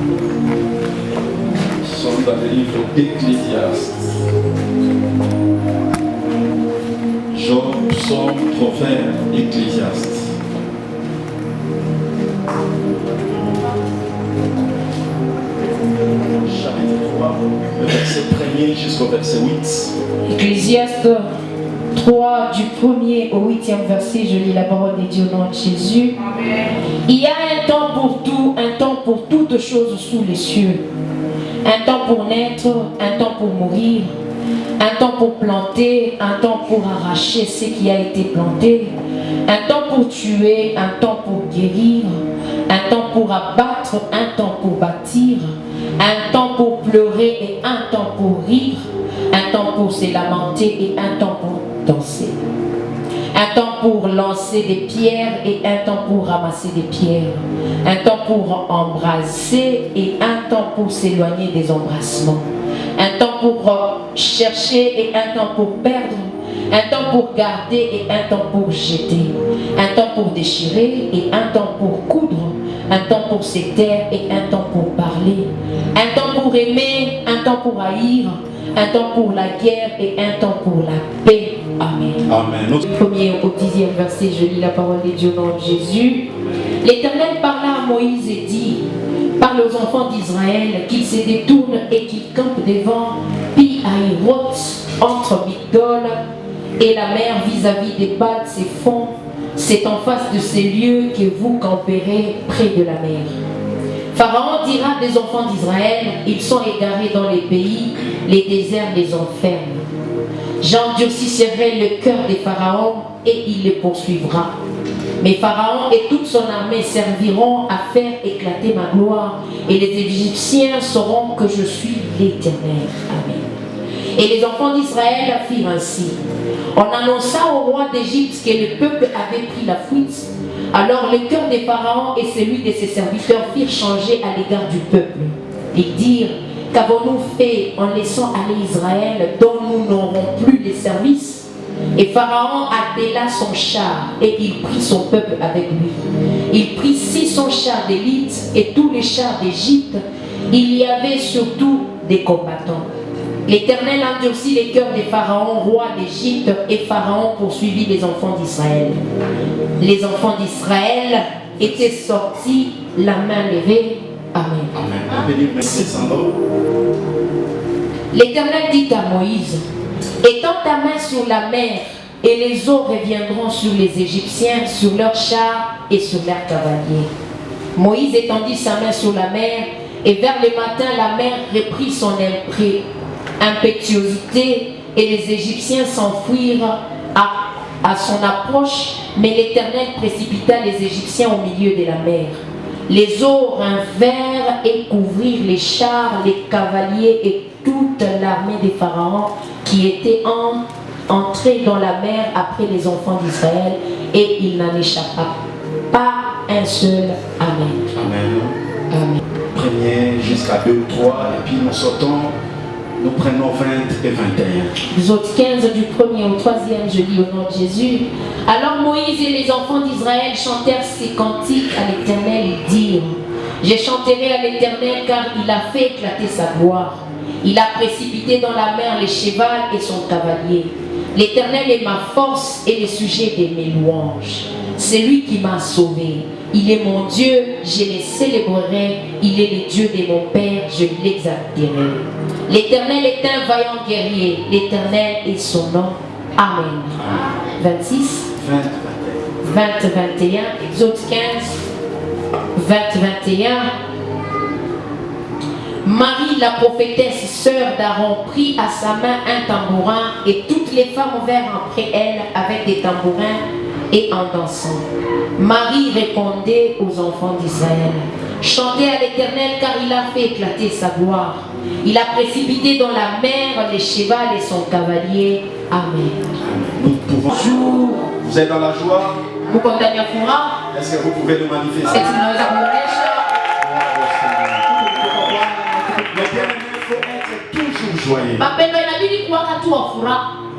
Nous sommes dans le livre d'Ecclésiaste. Job, Psaume, Proverbe, Ecclésiaste. Chapitre 3, le verset 1er jusqu'au verset 8. Ecclésiaste 3, du 1er au 8e verset, je lis la parole de Dieu au nom de Jésus. Amen. Il y a un temps pour tout, un temps pour toutes choses sous les cieux. Un temps pour naître, un temps pour mourir, un temps pour planter, un temps pour arracher ce qui a été planté, un temps pour tuer, un temps pour guérir, un temps pour abattre, un temps pour bâtir, un temps pour pleurer et un temps pour rire, un temps pour se lamenter et un temps pour danser, un temps pour lancer des pierres et un temps pour ramasser des pierres, un temps pour embrasser et un temps pour s'éloigner des embrassements, un temps pour chercher et un temps pour perdre, un temps pour garder et un temps pour jeter, un temps pour déchirer et un temps pour coudre, un temps pour se taire et un temps pour parler, un temps pour aimer, un temps pour haïr, un temps pour la guerre et un temps pour la paix. Amen. Amen. Du 1er au 10e verset, je lis la parole de Dieu au nom de Jésus. L'Éternel parla à Moïse et dit: parle aux enfants d'Israël qu'ils se détournent et qu'ils campent devant Pi-Hahiroth, entre Migdol et la mer vis-à-vis des Bals ses fonds. C'est en face de ces lieux que vous camperez près de la mer. Pharaon dira des enfants d'Israël: ils sont égarés dans les pays, les déserts les enferment. J'endurcirai le cœur des pharaons et il les poursuivra. Mais Pharaon et toute son armée serviront à faire éclater ma gloire, et les Égyptiens sauront que je suis l'Éternel. Amen. Et les enfants d'Israël firent ainsi. On annonça au roi d'Égypte que le peuple avait pris la fuite. Alors le cœur des pharaons et celui de ses serviteurs firent changer à l'égard du peuple. Ils dirent: qu'avons-nous fait en laissant aller Israël, dont nous n'aurons plus les services? Et Pharaon attela son char et il prit son peuple avec lui. Il prit 600 chars d'élite et tous les chars d'Égypte. Il y avait surtout des combattants. L'Éternel endurcit les cœurs des pharaons, roi d'Égypte, et Pharaon poursuivit les enfants d'Israël. Les enfants d'Israël étaient sortis la main levée. Amen. Amen. L'Éternel dit à Moïse: étends ta main sur la mer, et les eaux reviendront sur les Égyptiens, sur leurs chars et sur leurs cavaliers. Moïse étendit sa main sur la mer, et vers le matin, la mer reprit son impétuosité, et les Égyptiens s'enfuirent à son approche, mais l'Éternel précipita les Égyptiens au milieu de la mer. Les eaux vinrent et couvrirent les chars, les cavaliers et toute l'armée des pharaons qui étaient entrés dans la mer après les enfants d'Israël, et il n'en échappa pas un seul. Amen. Amen. Amen. Premier jusqu'à 2 ou 3, et puis nous sortons, nous prenons 20 et 21. Exode 15 du 1er au 3e, je lis au nom de Jésus. Alors Moïse et les enfants d'Israël chantèrent ces cantiques à l'Éternel. Ils dirent: je chanterai à l'Éternel car il a fait éclater sa gloire. Il a précipité dans la mer les chevals et son cavalier. L'Éternel est ma force et le sujet de mes louanges. C'est lui qui m'a sauvé. Il est mon Dieu, je le célébrerai. Il est le Dieu de mon Père, je l'exalterai. L'Éternel est un vaillant guerrier. L'Éternel est son nom. Amen. 26, 20, 21, Exode 15, 20, 21. Marie, la prophétesse, sœur d'Aaron, prit à sa main un tambourin, et toutes les femmes vinrent après elle avec des tambourins et en dansant. Marie répondait aux enfants d'Israël: chantez à l'Éternel car il a fait éclater sa gloire. Il a précipité dans la mer les chevals et son cavalier. Amen. Nous pouvons. Vous êtes dans la joie? Est-ce que vous pouvez le manifester? Le bien-aimé, il faut être toujours joyeux.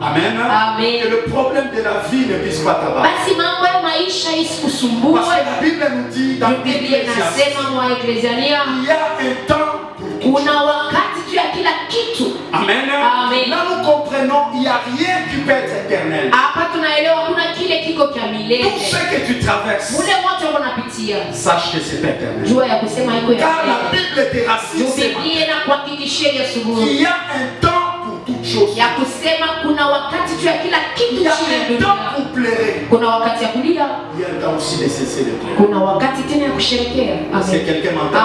Amen. Amen. Que le problème de la vie ne puisse pas t'abattre. Basi mambo ya maisha isikusumbue. Parce que la Bible nous dit dans Biblia inasema mwa Ecclesiastia, il y a un temps pour tout. kuna wakati juu ya kila kitu. Amen. Amen. Là nous comprenons, il n'y a rien qui peut être éternel. Hapa tunaelewa kuna kile kiko cha milele. Tout ce que tu traverses, Mule wote unapitia. sache que c'est éternel. Jua ya kusema iko ya Car la milele. Bible te rassure ce matin Biblia inakuhakikishia asubuhi qu'il y a un temps pour toute chose. ya kusema kuna wakati juu ya kila kitu Il y a chini ya un dunia. temps pour pleurer. Kuna wakati ya kulia, Il y a un temps aussi de cesser de pleurer. kuna wakati tena ya kusherekea. Est-ce que quelqu'un m'entend?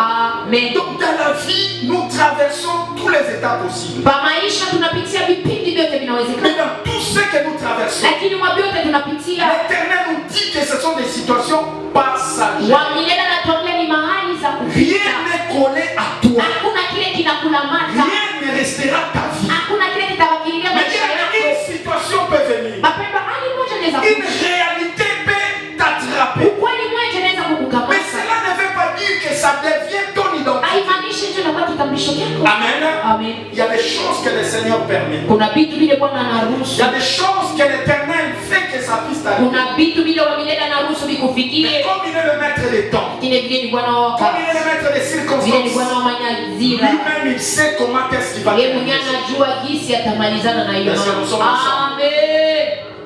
Amen. Donc dans la vie, nous traversons tous les états possibles. Pa maisha tunapitia vipindi vyote Mais vinawezekana. dans tout ce que nous traversons, Lakini mwa vyote tunapitia. l'Éternel nous dit que ce sont des situations passagères. Wa milele anatuambia ni mahali za Rien kupita. n'est collé à toi. Hakuna kile kinakulamata. Rien ne restera ta vie. Hakuna kile kitawakilia Mais maisha une yako. situation peut venir. Mapendo hali moja inaweza Une kuja. réalité peut t'attraper. Ukweli moja inaweza Mais kukukamata. cela ne veut pas dire que ça devient ton identité. Haimaanishi tu inakuwa kitambulisho chako. Amen. Amen. Il y a des choses que le Seigneur permet. Kuna vitu vile Bwana Il anaruhusu. y a des choses que l'Éternel fait que ça puisse t'arriver. Kuna vitu vile wa milele anaruhusu Mais vikufikie. comme il est le maître des temps, Kile vile ni Bwana wa comme il est wakati. le maître des Vile ni circonstances, Bwana wa manyazira. lui-même il sait comment est-ce qu'il va Yeye mwenyewe terminer. anajua jinsi atamalizana na hiyo Est-ce que nous sommes mambo. ensemble?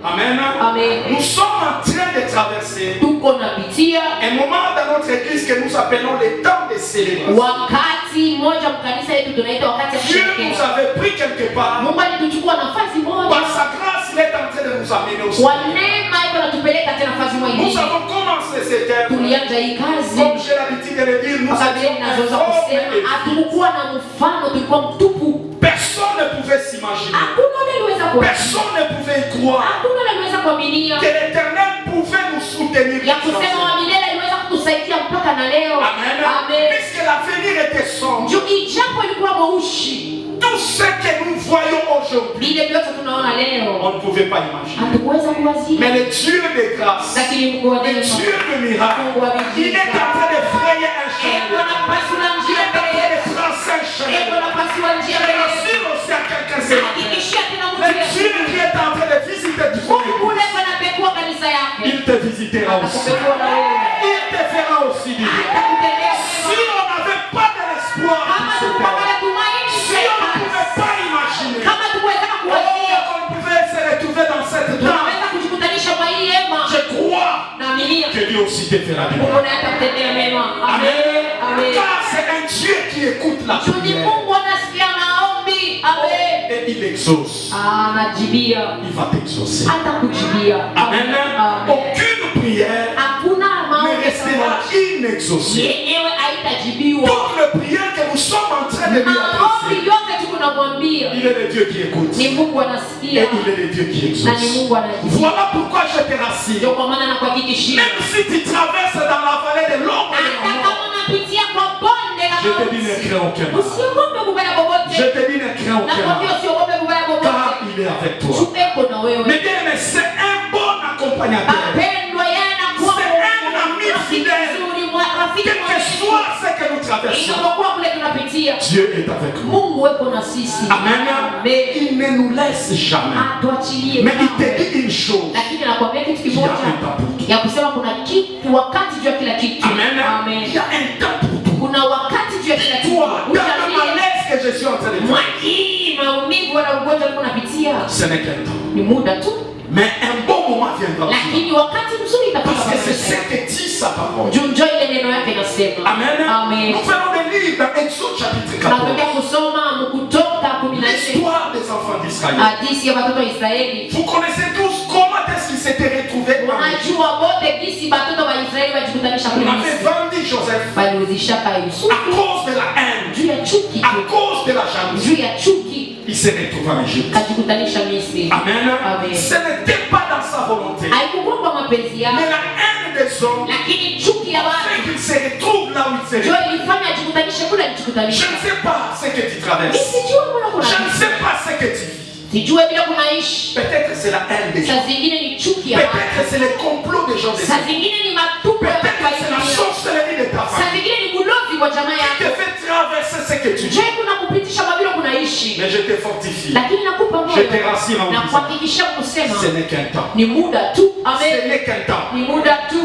Amen. Amen. Amen. Nous sommes en train de traverser Tuko napitia un moment dans notre église que nous appelons le temps de célébration. wakati mmoja mkanisa yetu tunaita wakati ya Dieu nous kusherehekea. avait pris quelque part. Mungu alituchukua nafasi moja. Par sa grâce, il est en train de nous amener au Kwa ciel. neema iko natupeleka tena nafasi Nous nyingine. avons commencé cette œuvre. Tulianza hii kazi. Comme j'ai l'habitude de le dire, nous Kama vile étions ninaweza informes kusema et hatukuwa na mfano, tulikuwa mtupu. personne ne pouvait s'imaginer. Hakuna aliweza kuamini. Personne ne pouvait y croire Hakuna aliweza kuaminia que l'Éternel pouvait nous soutenir. ya kusema wa milele aliweza kutusaidia mpaka na leo. Amen. Amen. Puisque l'avenir était sombre. Juu ijapo ilikuwa mweushi, Tout ce que nous voyons aujourd'hui, vile vyote tunaona leo on ne pouvait pas imaginer. hatukuweza kuwazia. Mais le Dieu de grâce, Lakini Mungu wa le neema, Dieu de miracle, Mungu wa il est en train de frayer un Eko chemin. napasula Il njia est en mbele train de yetu. tracer un Eko chemin. napasula njia Je mbele yetu. rassure aussi à quelqu'un ce matin. Hakikishia tena mtu Le yetu. Dieu qui est en train de visiter ton Mungu église, ule anapekua kanisa yake. il te visitera aussi. Atakupekua na wewe. Il te fera aussi du bien. Atakutendea Si mema. on n'avait pas de l'espoir Kama pour ce tulikuwa terre, na tumaini si on ne tena. pouvait pas imaginer, Kama tukuweza kuwazia. oh, qu'on pouvait se retrouver dans cette table, Tunaweza kujikutanisha kwa hii hema. je crois Naaminia que Dieu aussi te fera du bien. Mungu naye atakutendea mema. Amen. Amen. Car c'est un Dieu qui écoute la Juu ni prière Mungu anasikia maombi. Amen. et il exauce. Anajibia. Il va t'exaucer. Atakujibia. Amen. Amen. Aucune prière Hakuna ne maombi restera sawa. inexaucée. Yenyewe haitajibiwa. Toutes les prières que nous sommes en train de lui Maombi adresser, yote tuko namwambia. il est le Dieu qui écoute. Ni Mungu Et anasikia. il est le Dieu qui Na ni exauce. Mungu anajibia. Voilà pourquoi je te rassure. Ndio kwa maana nakuhakikishia. Même si tu traverses dans la vallée de l'ombre de Hata la mort, kama unapitia kwa bonde la je te dis ne mauti. crains aucun mal. Usiogope kubaya Je bobote. te dis ne crains aucun Nakwambia mal. usiogope kubaya Car bobote. il est avec toi. Tuko na wewe. Mais bien aimé, c'est un bon accompagnateur. Mapendwa yanakuwa C'est un ami rafiki fidèle. mzuri, rafiki Quel que soit ce que nous traversons, inapokuwa kule tunapitia. Dieu est avec nous. Mungu wepo na sisi. Amen. Mais Il ne nous laisse jamais. atuachilie. Mais il te dit une chose. Lakini nakwambia kitu Il y a kimoja un temps pour tout. ya kusema kuna kitu wakati juu ya kila kitu. Amen. Amen. Il y a un temps pour tout. Kuna wakati juu ya kila kitu. Toi, dans le Usiambie, malaise que je suis en train de dire, mwakii maumivu wala ugonjwa ulikuwa unapitia ce n'est qu'un temps. ni muda tu, Mais un bon moment viendra. lakini wakati mzuri Parce itafika. que c'est ce que dit sa parole. Juu njoo ile neno yake inasema. Amen. Amen. Nous venons de lire dans Exode chapitre 14 Tunakwenda kusoma Kutoka 16 l'histoire des enfants d'Israël. hadithi ya watoto wa Israeli. Vous connaissez tous comment est-ce qu'ils s'étaient retrouvés dans l'Égypte. Unajua wote jinsi watoto wa Israeli wajikutanisha On kule avait Misri. vendu Joseph Waliuzishaka Yusufu à cause de la haine, juu ya chuki à tu. cause de la jalousie. Juu ya chuki Il s'est retrouvé en Égypte. kajikutanisha Misri. Amen. Amen. Ce n'était pas dans sa volonté. Haikuwa kwa mapenzi yake, Mais la haine des hommes lakini chuki ya fait watu qu'il se retrouve là où il se ndio retrouve. ilifanya ajikutanishe kule Je alijikutanisha. ne sais pas ce que tu traverses. Sijui mbona kuna Je ne sais pas ce que tu vis. sijue vile kunaishi. Peut-être c'est la haine des gens. Saa zingine ni chuki ya watu, Peut-être c'est le complot des gens des saa hommes. zingine ni matupo ya watu wa Peut-être c'est la dunia, sorcellerie de ta saa famille zingine ni bulozi kwa jamaa qui te yako. fait traverser ce que tu Je vis. kuna kupitisha mabilo kunaishi. Mais Mais je te fortifie. lakini nakupa moyo. Je te rassure en Na disant, kuhakikishia kusema ce n'est qu'un temps. ni muda tu. Ce Amen. n'est qu'un temps. Ni muda tu.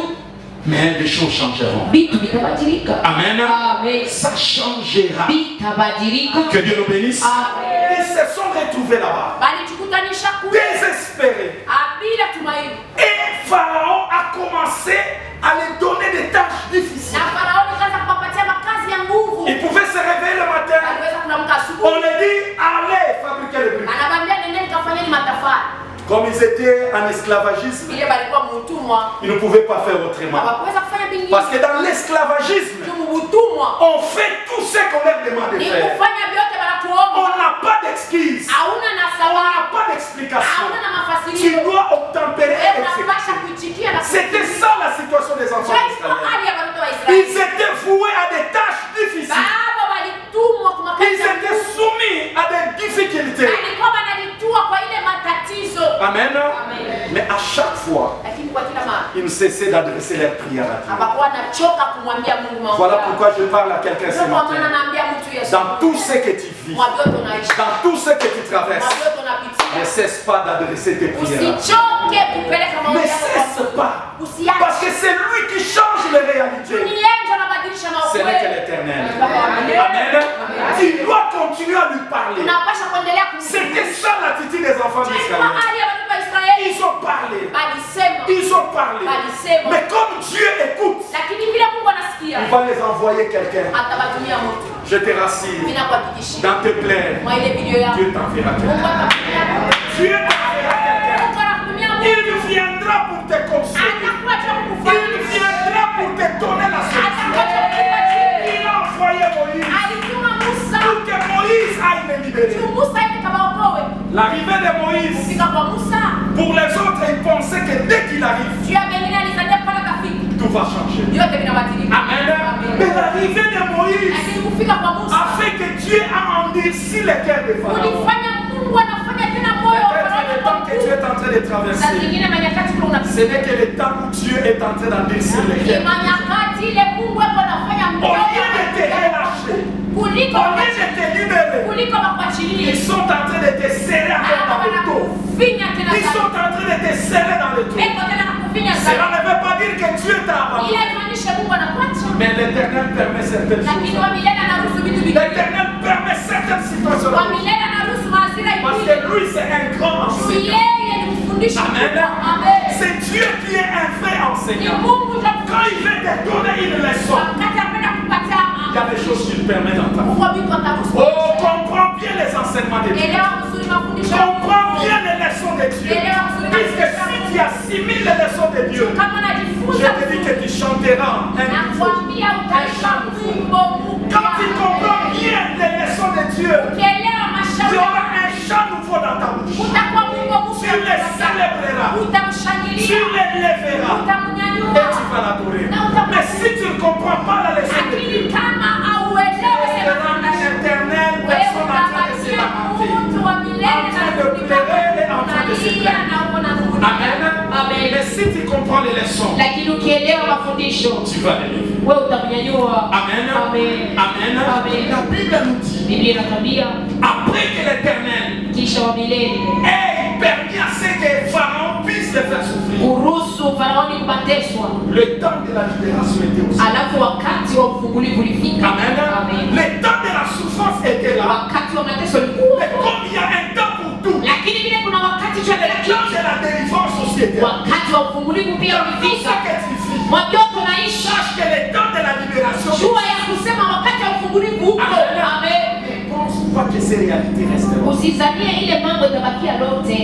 Mais les choses changeront. Vitu vitabadilika. Amen. Amen. Ça changera. Vitabadilika. Que Dieu nous bénisse. Amen. Ils se sont retrouvés là-bas, Balijikutanisha kule désespérés. bila tumaini. Et Pharaon a commencé à les donner des tâches difficiles. Na Farao akaanza kuwapatia makazi ya nguvu. Il pouvait se réveiller le matin. Aliweza kuamka On asubuhi. leur dit, allez fabriquer le briques. Anamwambia nendeni kafanyeni matafari. Comme ils étaient en esclavagisme, Ile balikuwa mtumwa. ils ne pouvaient pas faire autrement. Hawakuweza kufanya vingine. Parce que dans l'esclavagisme, Utumwa. on fait tout ce qu'on leur demande de Ni faire. kufanya vyote wanatuomba. On n'a pas d'excuses. Hauna na On n'a sababu. pas d'explication. Hauna na Tu mafasirio. dois obtempérer et Wewe unapaswa exécuter. kuitikia na C'était ça la situation des enfants Kwa d'Israël. hali ya watoto wa Israeli. Ils étaient voués à des tâches difficiles. Baba walitumwa kwa makazi Ils ya étaient nguvu. soumis à des difficultés. Alikuwa wanalitua kwa ile matatizo. Amen. Mais à chaque fois, Lakini kwa kila mara ils ne cessaient d'adresser leurs prières à Dieu. hapakuwa anachoka kumwambia Mungu mambo. Voilà pourquoi je parle à quelqu'un ce Ndio kwa maana matin. naambia mtu Yesu. Dans tout ce que tu vis, Mwa vyote unaishi. dans tout ce que tu Mwa traverses, vyote unapitia. ne cesse pas d'adresser tes prières à Dieu. Usichoke kupeleka maombi Ne yako cesse kwa Mungu. pas. Usiache. Parce que c'est lui qui change les réalités. Ni yeye ndiye anabadilisha Ce n'est que maovu. l'Éternel. Amen. Amen. Tu dois continuer à lui parler. Unapaswa kuendelea C'était ça l'attitude des enfants Kwa d'Israël. hali ya watoto wa Israeli. Ils ont parlé. Balisema. Ils ont parlé. Balisema. Mais comme Dieu écoute, Lakini vile Mungu anasikia. il va les envoyer quelqu'un. Atabatumia mtu. Je te rassure. Mimi nakuhakikishia. Dans tes plaies, Mwa ile video yako. Dieu t'enverra Mungu quelqu'un. atakutumia mtu. Dieu t'enverra quelqu'un. Mungu anakutumia mtu. Il viendra pour te consoler. Atakuwa cha Il kukufanya. viendra pour te donner la Atakuwa solution. cha kukufanya. Il a envoyé Moïse Alituma Musa. pour que Moïse aille me libérer. Tu Musa ile kama okowe. L'arrivée de Moïse, Kufika kwa Musa. pour les autres, ils pensaient que dès qu'il arrive, Juu ya wengine alizania pale kafika. tout va changer. Yote vinabadilika. Amen. Mais l'arrivée de Moïse Lakini kufika kwa Musa. a fait que Dieu a endurci les cœurs de Pharaon. Ulifanya Mungu anafanya tena moyo wa Peut-être le temps que tu es en train de Saa traverser, zingine manyakati kule ce unapita. n'est que le temps où Dieu est en train d'endurcir les Ni cœurs. manyakati ile Mungu wako anafanya Au moyo lieu de te relâcher, kuliko au lieu de te libérer, kuliko makuachilie. ils sont en train de te serrer encore dans le dos. Wanakufinya tena Ils sont en sana. train de te serrer dans le dos. Eko tena nakufinya Cela sana. ne veut pas dire que Dieu t'a abandonné. Ile haimaanishi Mungu anakuacha. Mais l'Éternel permet certaines Lakini choses. wa milele anaruhusu vitu vingine. L'Éternel permet certaines situations. Wa milele anaruhusu maasira Parce ingine. que lui, c'est un grand Juu enseignant. yeye ni mfundisho Amen. mkubwa. Amen. C'est Dieu qui est un vrai Ni enseignant. Mungu ndio Quand il veut te donner une leçon, wakati apenda kupatia il y a des choses qu'il permet dans ta vie. Mungu vitu ataruhusu. Oh, comprends bien les enseignements de Dieu. Elewa vizuri mafundisho. Comprends bien les leçons de Dieu. Puisque si tu assimiles les leçons de Dieu, Kama je najifunza te dis que tu chanteras un nouveau. nakwambia utaisha wimbo Quand tu mpya. comprends bien les leçons de Dieu, Ukielewa il y mashauri aura un chant nouveau dans ta bouche. utakuwa wimbo Tu mpya. les célébreras. Tu Utamshangilia, les lèveras. utamnyanyua. Et tu vas l'adorer. Mais si tu ne comprends pas la leçon de Dieu, Lakini kama auelewe tu seras un éternel wewe personne en train de se utabakia lamenter. mtu wa milele na unalia na uko na nung'unika. Amen. Mais si tu comprends les leçons, Lakini ukielewa mafundisho tu vas les vivre. wewe utamnyanyua. Amen. Amen. Amen. Amen. La Bible nous dit, Biblia inatuambia après que l'Éternel kisha wa milele ait permis à ce que Pharaon puisse les faire souffrir, uruhusu Faraoni kubateswa. le temps de la libération était aussi. Alafu wakati wa ufungulivu ulifika. Amen. Amen. Le temps de la souffrance était là. Wakati wa mateso ulikuwa. Mais comme il y a un temps pour tout, Lakini vile kuna wakati cha le temps de la délivrance aussi était là. wakati wa ufungulivu pia Tout ce ulifika. que tu vis, Mwabioto naishi. sache que le temps de la libération, Jua ya kusema wakati wa ufungulivu uko. Amen. Amen. ne pense pas que ces réalités resteront. Usizanie ile mambo itabakia lote.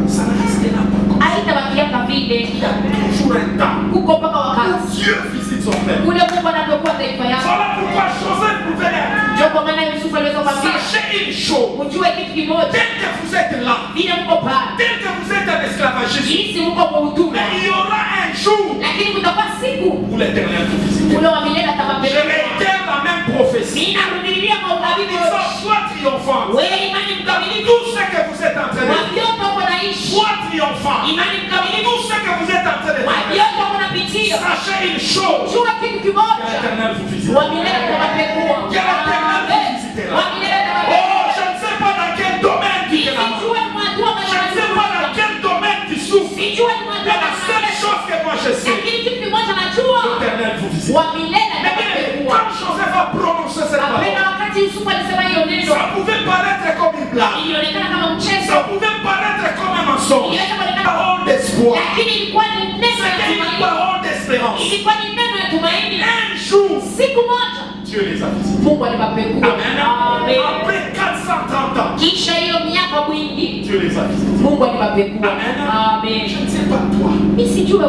Ça ne restera pas comme ça. Haitabakia vile. Il y a toujours un temps Kuko mpaka où wakati. Dieu visite son peuple. Ule Mungu anapokuwa taifa yako. Voilà pourquoi Joseph pouvait leur dire, Ndio kwa maana Yusufu aliweza kuambia sachez une chose, mjue kitu kimoja. tel que vous êtes là, Vile mko pale. tel que vous êtes en esclavagisme, Jinsi mko kwa utumwa. mais il y aura un jour Lakini kutakuwa siku où l'Éternel vous visite. ule wa milele Je atabapeleka. réitère la même prophétie. Ninarudilia En mautabibu. disant, sois triomphant. Wewe imani mkamilifu. Tout ce que vous êtes en train de faire, Wabioto uko naishi. sois triomphant. Imani mkamilifu. Tout ce que vous êtes en train de faire, Wabioto uko napitia. sachez une chose, Jua kitu que kimoja. l'Éternel vous visite. Wa milele atabapeleka. Que l'Éternel vous visitera. Wa milele atabapeleka. Oh, je ne sais pas dans quel Ça pouvait paraître comme une blague. Ça pouvait paraître comme un mensonge. Une parole d'espoir. C'était une parole d'espérance. Un jour, Dieu les a visités. Amen. Après 430 ans, Dieu les a visités. Amen. Je ne sais pas toi,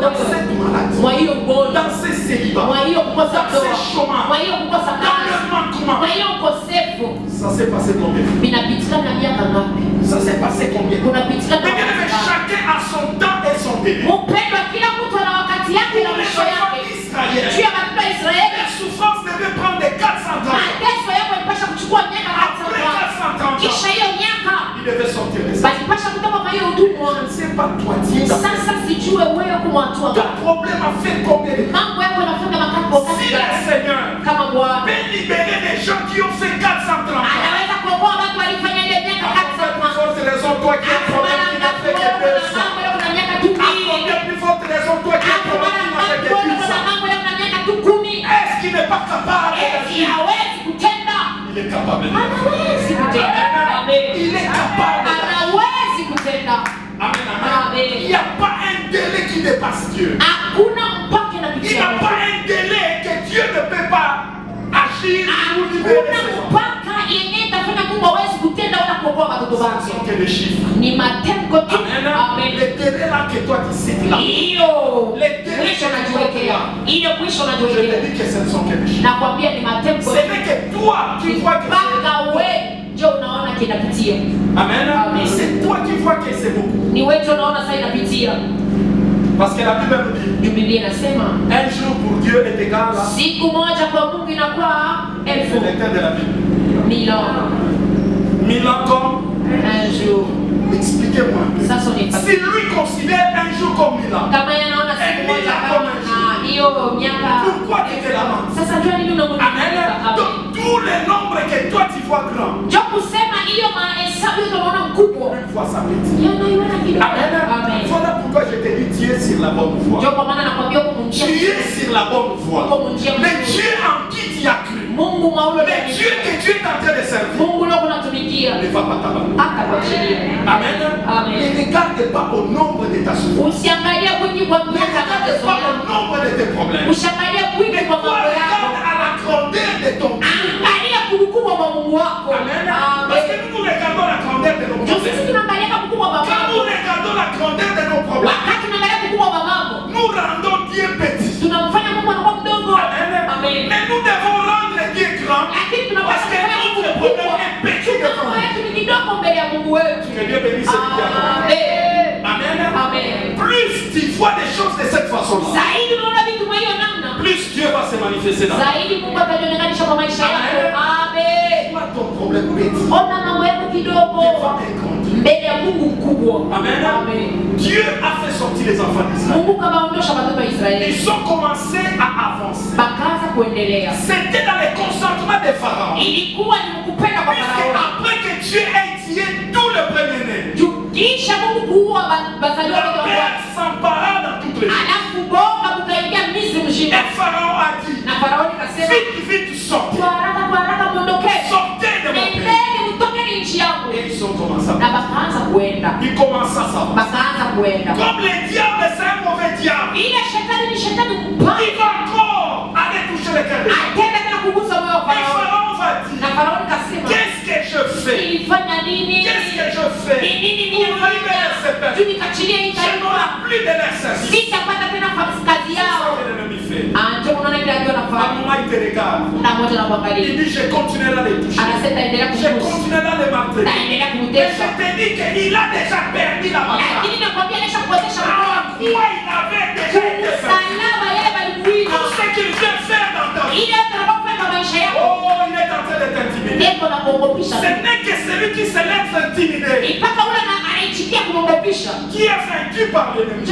dans cette maladie, dans ces célibats, dans ces chômages, dans le manquement, ça s'est passé combien? Ça s'est passé combien? Mais chacun a son temps et son délai. Pour les enfants d'Israël, la souffrance devait prendre des 400 ans. Après 400 ans, il devait sortir de ça. Je ne sais pas toi, Dieu. Ton problème a fait combien de temps? Si le Seigneur peut libérer des gens qui ont fait 430 ans, à forte raison, toi qui as un problème qui n'a fait que 2 ans. À combien plus forte raison, toi qui as un problème qui n'a fait que 10 ans. Est-ce qu'il n'est pas capable d'agir? Il est capable de l'agir. Il est capable de l'agir. Amen. Il n'y a pas un délai qui dépasse Dieu. Il n'y a pas un délai que Dieu ne peut pas agir ou libérer ses enfants. Ce sont que des chiffres. Amen. Les délais là que toi tu cites là. Les délais que tu là. Je te dis que ce ne sont que des chiffres. Ce n'est que toi qui vois que Amen. C'est toi qui vois que c'est beaucoup. Parce que la Bible nous dit un jour pour Dieu est égal à le temps de la Bible. 1000 ans. 1000 ans comme un jour. Expliquez-moi. Si lui considère un jour comme 1000 ans, pourquoi tu te lamentes? Amen. Donc tous les nombres que toi tu vois grand, une fois ça petit. Amen. Voilà pourquoi je te dis tu es sur la bonne voie. Tu es sur la bonne voie. Le Dieu en qui tu as cru, le Dieu que tu es en train de servir, ne va pas t'abandonner. Amen. Ne regarde pas au nombre de ta souffrance. Ne regarde pas au nombre de tes problèmes. Mais regarde à la grandeur de ton Dieu. Amen. Parce que nous regardons la grandeur de nos problèmes. Quand nous regardons la grandeur de nos problèmes, nous rendons Dieu petit. Amen. Mais nous devons rendre Dieu grand parce que notre problème est petit devant nous. Que Dieu bénisse ce qui est. Amen. Plus tu vois des choses de cette façon-là, plus Dieu va se manifester dans ta vie. Vois ton problème petit. Amen. Dieu a fait sortir les enfants d'Israël. Ils ont commencé à avancer. C'était dans le consentement des pharaons. Après que Dieu ait tué tout le premier-né, le père s'empara dans toutes les choses. Et Pharaon a dit, vite, sortez. Sortez de mon pays. Et ils ont commencé à ils commencent à savoir. Comme le diable, c'est un mauvais diable. Il va encore aller toucher le cœur. Et Pharaon va dire, qu'est-ce que je fais? Qu'est-ce que je fais pour libérer ces personnes? Je n'aurai plus de leur service. C'est ça que l'ennemi fait. Maman, il te regarde. Il dit, je continuerai à les toucher. Je continuerai à les marteler. Mais je te dis qu'il a déjà perdu la bataille. À quoi il avait déjà été perdu. Tout ce qu'il vient faire dans ta vie. Oh, il est en train de t'intimider. Ce n'est que celui qui se laisse intimider qui est vaincu par l'ennemi.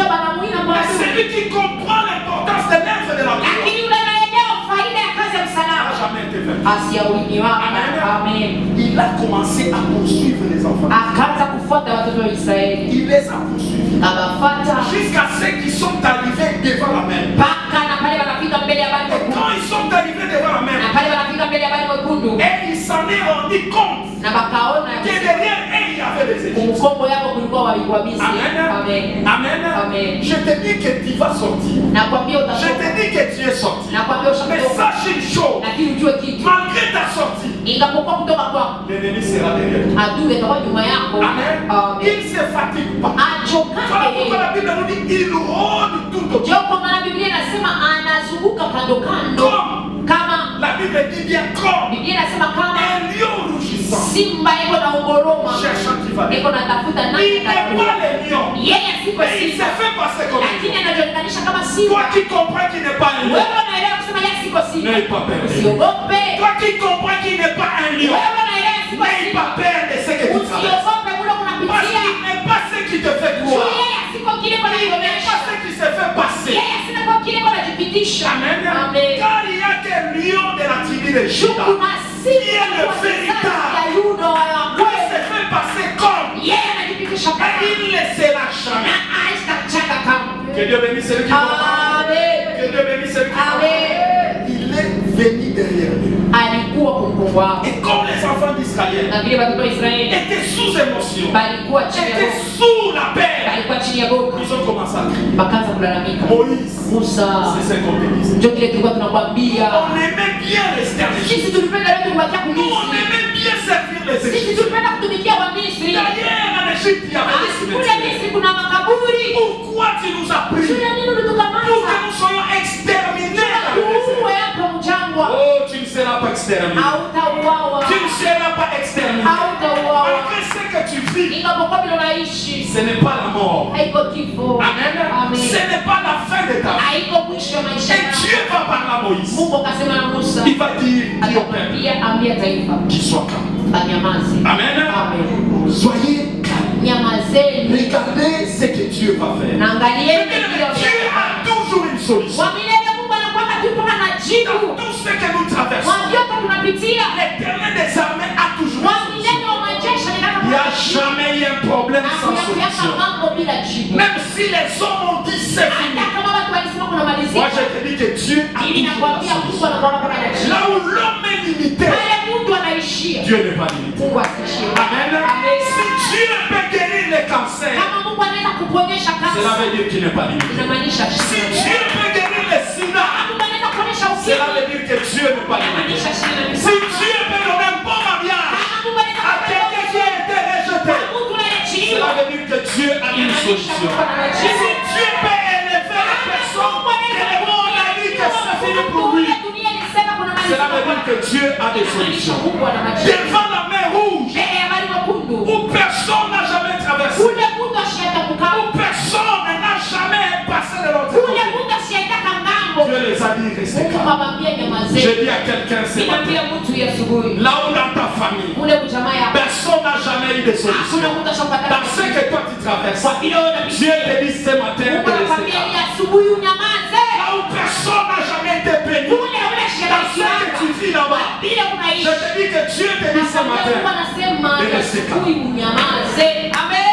Mais celui qui comprend l'importance de l'œuvre de la gloire n'a jamais été vaincu. Amen. Il a commencé à poursuivre les enfants. Il les a poursuivis jusqu'à ceux qui sont arrivés devant la mer. Et quand ils sont arrivés devant la mer, et ils s'en est rendu compte que derrière elle, il y avait des Égyptiens. Amen. Amen. Je te dis que tu vas sortir. Je te dis que tu es sorti. Mais sache une chose. Malgré ta sortie, l'ennemi sera derrière toi. Amen. Il ne se fatigue pas. Voilà pourquoi la Bible nous dit il rôde tout autour. Comme la Bible dit bien comme un lion rougissant. Cherchant qui va dire. Il n'est pas le lion. Mais il s'est fait passer comme un lion. Toi qui comprends qu'il n'est pas un lion, n'aie pas peur. Toi qui comprends qu'il n'est pas un lion, n'aie pas peur de ce que tu traverses. Parce qu'il n'est pas ce qui te fait croire. Il n'est pas ce qui se fait passer. Amen. Car il y a des lions de la tribu de Juda qui est le véritable. Lui se fait passer comme. Et il ne laissera jamais. Que Dieu bénisse celui qui comprend. Que Dieu bénisse celui qui comprend. Il est venu derrière lui. Et comme les enfants d'Israël étaient sous émotion, étaient sous la paix, ils ont commencé à crier. Moïse, c'est ce qu'on te dit. On aimait bien rester en Égypte. Nous, on aimait bien servir les Égyptiens. D'ailleurs, en Égypte, il y avait des cimetières. Pourquoi tu nous as pris pour que nous soyons exterminés? Oh, tu ne seras pas exterminé. Tu ne seras pas exterminé. Malgré ce que tu vis, ce n'est pas la mort. Amen. Ce n'est pas la fin de ta vie. Et Dieu va parler à Moïse. Il va dire Dieu Père, qu'il soit calme. Amen. Soyez calme. Regardez ce que Dieu va faire. Dieu a toujours une solution. Dans tout ce que nous traversons, l'Éternel des armées a toujours une solution. Il n'y a jamais eu un problème sans solution. Même si les hommes ont dit c'est fini, moi je te dis que Dieu a toujours la solution. Là où l'homme est limité, Dieu n'est pas limité. Amen. Si Dieu peut guérir les cancers, cela veut dire qu'il n'est pas limité. Si Dieu peut guérir les sida, cela veut dire que Dieu n'est pas limité. Si Dieu peut donner un bon mariage à quelqu'un qui a été rejeté, cela veut dire que Dieu a une solution. Si Dieu peut élever la personne que le monde a dit que c'est fini pour lui, cela veut dire que Dieu a des solutions. Devant la mer rouge, où personne n'a jamais traversé, où personne n'a jamais passé de l'autre côté, Dieu les a dit restez calmes. Je dis à quelqu'un ce matin, là où dans ta famille, personne n'a jamais eu de solution. Dans ce que toi tu traverses, Dieu te dit ce matin de rester calme. Là où personne n'a jamais été béni, dans ce que tu vis là-bas, je te dis que Dieu te dit ce matin de rester calme. Amen.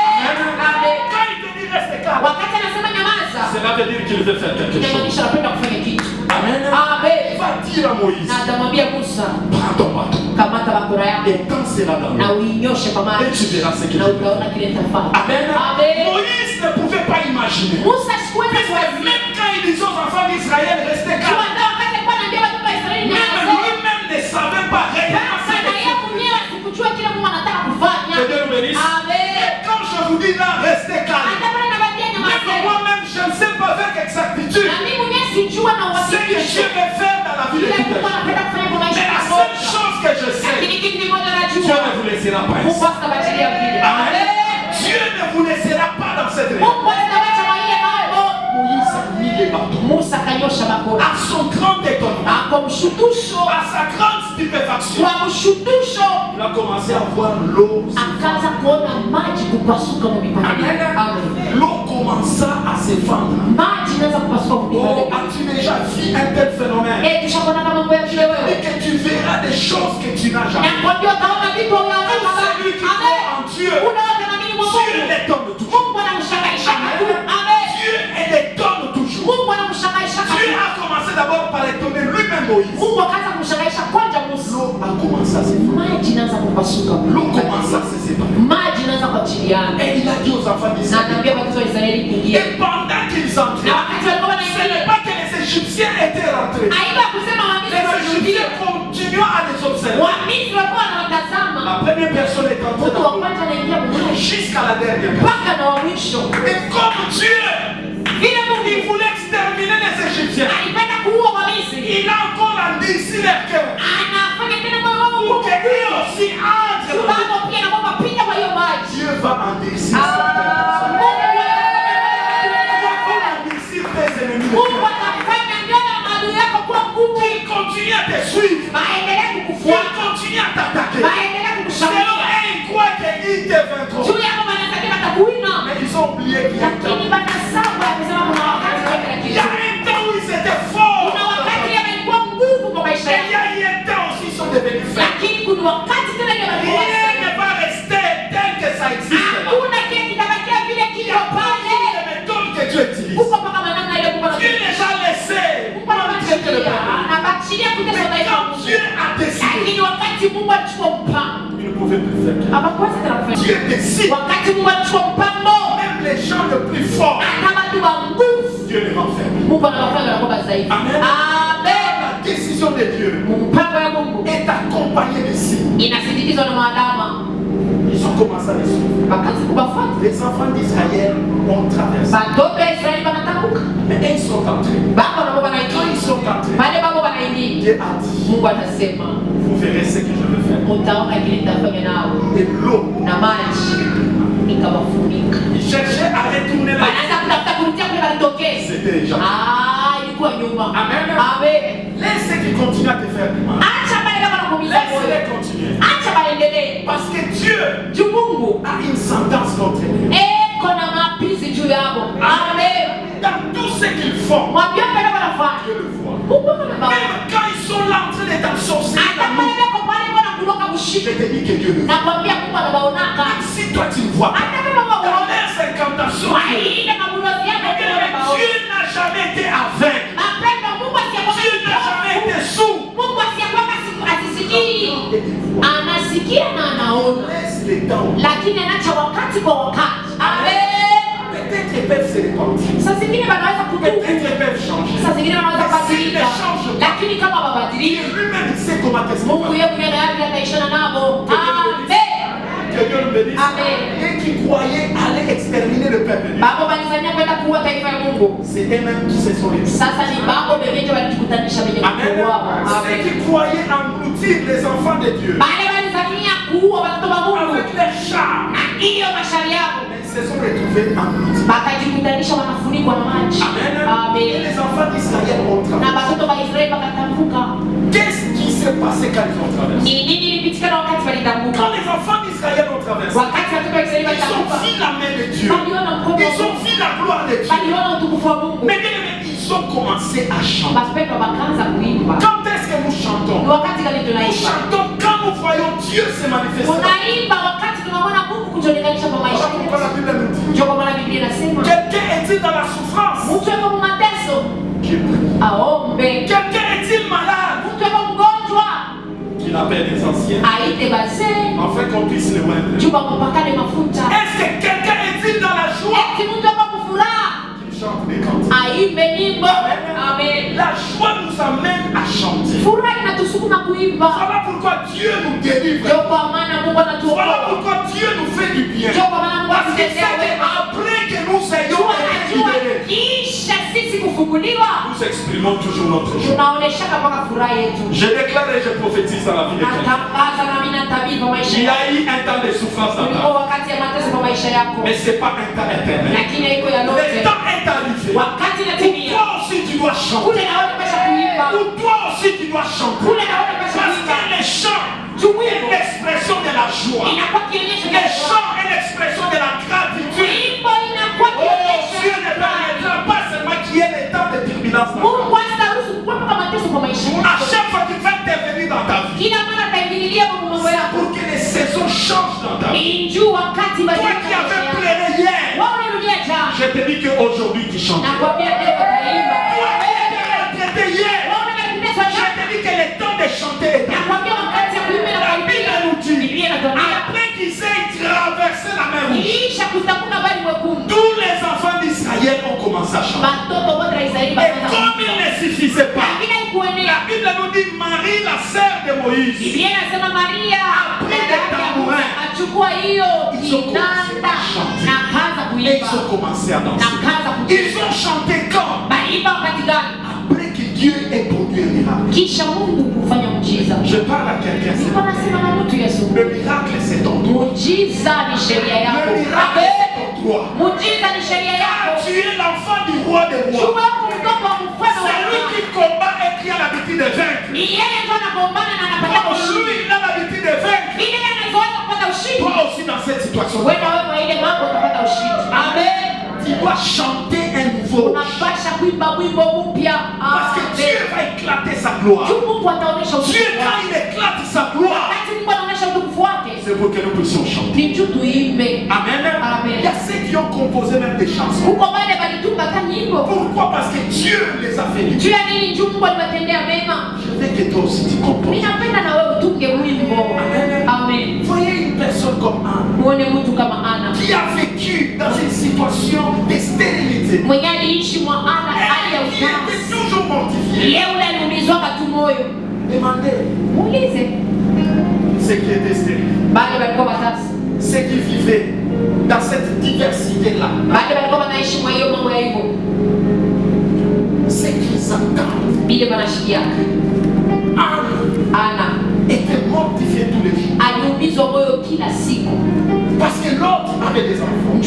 Quand il te dit rester calme, cela veut dire qu'il veut faire quelque chose. Amen. Il va dire à Moïse, prends ton bâton et danse là-dedans. Et tu verras ce qu'il veut faire. Amen. Moïse ne pouvait pas imaginer. Puisque même quand il disait aux enfants d'Israël, restez calmes, même lui-même ne savait pas réellement ce qu'il faisait. Que Dieu nous bénisse. Et comme je vous dis là, restez calmes. Même moi-même, je ne sais pas avec exactitude ce que Dieu veut faire dans la vie de tout le monde. Mais la seule chose que je sais, Dieu ne vous laissera pas ici. Amen. Dieu ne vous laissera pas dans cette région. Moïse a mis les bâtons. À son grand étonnement, à sa grande stupéfaction, il a commencé à voir l'eau. L'eau commença à s'effondrer. Oh, as-tu déjà vu un tel phénomène? Et que tu verras des choses que tu n'as jamais vues. Celui qui croit en Dieu, Dieu l'étonne toujours. Dieu l'étonne toujours. Dieu a commencé d'abord par étonner lui-même Moïse. L'eau a commencé à s'effondrer. kupasuka. L'eau commence à se séparer. Maji inaanza kuachiliana. Et il a dit aux enfants d'Israël. Na anaambia watoto wa Israeli kuingia. Et pendant qu'ils entraient, Na wakati walikuwa ce wanaingia. n'est pas que les Égyptiens étaient rentrés. Aiba kusema Wamisri Les walirudia. Égyptiens continuent à les observer. Wamisri walikuwa wanawatazama. La première personne est entrée Mtu wa kwanza anaingia mmoja jusqu'à la dernière personne. mpaka na wa mwisho. Et comme Dieu, Vile Mungu il voulait exterminer les Égyptiens, alipenda kuua Wamisri. il a encore endurci leur cœur Anafanya tena moyo wao pour qu'ils aussi entrent. sababu pia na kwamba pita kwa hiyo maji. Dieu va endurcir Ah, Mungu atafanya nyoyo ya maadui yako kuwa ngumu. il continue à te suivre, Waendelee il kukufuata. continue à t'attaquer. Waendelee Selon kukushambulia. eux, ils croient qu'ils te vaincront. Juu yako wanataka watakuina. Mais ils ont oublié qu'il y a un temps. Lakini banasabu ya kusema kuna wakati wake na Il y a kitu. un temps où ils étaient forts. Kuna wakati yamekuwa nguvu kwa maisha Et il y yako. a eu un temps aussi ils sont devenus faibles. Lakini kuna wakati tena yamekuwa Rien ne va rester tel que ça existe là. hakuna kile kitabakia vile kiko pale. Les méthodes que Dieu utilise. Huko mpaka maneno ile Mungu Dieu anakupa. les a laissés Mungu pour traiter le anabachilia. peuple. Anabachilia kutesa Mais taifa. quand Dieu a décidé, Lakini wakati Mungu alichukua mpango, il ne pouvait plus faire. hapakuweza tena kufanya. Dieu décide. Wakati Mungu alichukua mpango, Même les gens les plus forts, hata watu wa nguvu, Dieu les rend faibles. Mungu anawafanya wanakuwa dhaifu. Amen. Amen. La décision de Dieu Mpango ya Mungu est accompagnée de signes. inasindikizwa na maadama. Ils ont commencé à les suivre. Wakaanza kuwafuata. Les enfants d'Israël ont traversé. Watoto wa Israeli wanatambuka. Mais ils sont entrés. Baba nabo Quand ils wanaingia. sont entrés, Pale baba wanaingia. Dieu a dit, Mungu atasema, vous verrez ce que je vais faire. utaona kile nitafanya nao. Et l'eau, Na maji ikawafunika. ils cherchaient à retourner là. Wanaanza kutafuta kurudia kule walitokea. C'était déjà. Ilikuwa nyuma. Amen. Amen. Laisse ceux qui continuent à te faire du mal. Acha pale kama nakuumiza moyo. Laisse-les continuer. Acha baendelee. Parce que Dieu Juu Mungu a une sentence contre eux. eko na mapizi juu yako. Amen. Dans tout ce qu'ils font, Mwambie pale wanafanya. Dieu le voit. Mungu anaona. Même quand ils sont là en train de t'absorber, Hata pale beko pale wana kuloka je ushike. te dis que Dieu le voit. Nakwambia Mungu anabaonaka. Même si toi tu ne vois pas, Hata kama dans waona. leurs incantations, Waile mabulozi yako mais kwa baona. Dieu n'a jamais été aveugle. Mapendo Mungu asiyakwaka. Dieu n'a jamais été sourd. Mungu asiyakwaka asisikii. Anasikia na anaona. Laisse les temps. Lakini anacha wakati kwa wakati. Amen. Peut-être ils peuvent se repentir. Saa zingine wanaweza Peut-être kutubu. ils peuvent changer. Saa zingine wanaweza Mais s'ils ne kubadilika. changent pas, Lakini kama Dieu wabadiliki, lui-même il sait comment est-ce Mungu qu'on va. yeye mwenyewe tayari ataishana nabo. Amen. Que Dieu le bénisse. Amen. Et qui croyaient aller exterminer le peuple. Baba walizania kwenda kuua taifa ya Mungu. C'est eux-mêmes qui se sont les. Sasa ni babo bebeje walijikutanisha wenye Amen. kuua. Ceux Amen. qui croyaient engloutir les enfants de Dieu Bale walizania kuua watoto wa Mungu. avec les chars, Na hiyo mashari yao. mais ils se sont retrouvés engloutis. Bakajikutanisha wanafunikwa na maji. Amen. Et Amen. les enfants d'Israël ont Na traversé. watoto wa Israeli wakatambuka. Qu'est-ce qui s'est passé quand ils ont traversé? Ni nini ilipitikana wakati walitambuka? Quand les enfants d'Israël ont traversé, Wakati watoto wa Israeli ils ont walitambuka. vu la main de Dieu. Waliona mkono wa Ils ont Mungu. vu la gloire de Dieu. Waliona utukufu wa Mungu. Mais bien aimé, ils ont commencé à chanter. Wapendwa wakaanza kuimba. Quand est-ce que nous Ni chantons? wakati gani Nous tunaimba? chantons quand nous voyons Dieu se manifester. Tunaimba wakati tunamwona Mungu kujionekanisha kwa maisha Voilà pourquoi la yetu. Bible nous dit. Ndio kwa maana Biblia inasema Quelqu'un est-il dans la souffrance? mtu yuko mu mateso Qu'il prie. aombe. Quelqu'un est-il malade? Mtu yuko mgonjwa Qu'il appelle les anciens. aite bazee Afin qu'on puisse le moindre. juu wakupakane mafuta. Est-ce que quelqu'un est-il dans la joie? Eti mtu yuko kufuraha Qu'il chante des cantiques. aimbe nyimbo. Amen. La joie nous amène à chanter. Furaha inatusukuma kuimba. Voilà pourquoi Dieu nous délivre. Ndio kwa maana Mungu Voilà anatuokoa. pourquoi Dieu nous fait du bien. Ndio kwa maana Mungu Parce que c'est atutendea wema. après que nous ayons été Tunajua libérés, kisha sisi kufunguliwa nous exprimons toujours notre joie. tunaonesha mpaka furaha yetu. Je déclare et je prophétise dans la vie de quelqu'un. Natangaza na mimi natabiri kwa maisha Il y yako. a eu un temps de souffrance dans ta Ulikuwa vie. wakati ya mateso kwa maisha yako. Mais ce n'est pas un temps éternel. Lakini haiko ya Le lote. temps est arrivé. Wakati Où natimia. toi aussi tu dois chanter. Kule naona pasha kuimba. Où toi aussi tu dois chanter. Kule naona pasha Parce kuimba. que les chants est Tuwimbo l'expression de la joie. inakuwa kionyesho Les cha furaha. chants est l'expression de la gratitude. Wimbo inakuwa Oh, kionyesho Dieu cha ne furaha. permettra pas seulement qu'il y ait des temps de turbulence dans ta vie. Mungu hataruhusu kuwepo kwa mateso kwa maisha À yako. chaque fois qu'il va intervenir dans ta vie, Kila mara ataingililia kwa mambo c'est yako. pour que les saisons changent dans ta vie. Ni juu wakati Toi badilika qui avais maisha yako. pleuré hier, Wewe unarudia jana. je te dis qu'aujourd'hui tu chantes. Nakwambia leo utaimba. Toi qui étais maltraité hier, Wewe unateswa je jana. te dis que le temps de chanter est arrivé. Nakwambia wakati ya kuimba na La Bible kuimba. nous dit, Biblia suffisait pas. La Bible nous dit Marie, la sœur de Moïse, a pris des tambourins. Ils ont commencé à danser. Ils ont chanté quand? Après que Dieu ait produit un miracle. Je parle à quelqu'un. Le miracle c'est en toi. Le miracle c'est en toi. Car tu es l'enfant du roi des rois. Celui qui combat et qui a l'habitude de vaincre. Lui, il a l'habitude de vaincre. Toi aussi dans cette situation. Amen. Tu dois chanter un nouveau. Parce que Dieu va éclater sa gloire. Dieu, quand il éclate sa gloire, c'est pour que nous puissions chanter. Amen. Il y a ceux qui ont composé même des chansons. Pourquoi? Parce que Dieu les a fait libres. Je veux que toi aussi tu composes. Amen. Voyez une personne comme Anne qui a vécu dans une situation de stérilité. Elle était toujours mortifiée. Demandez ceux qui étaient stériles, ceux qui vivaient dans cette diversité-là, ceux qui s'entendent. Anne était mortifiée tous les jours. Parce que l'autre avait des enfants.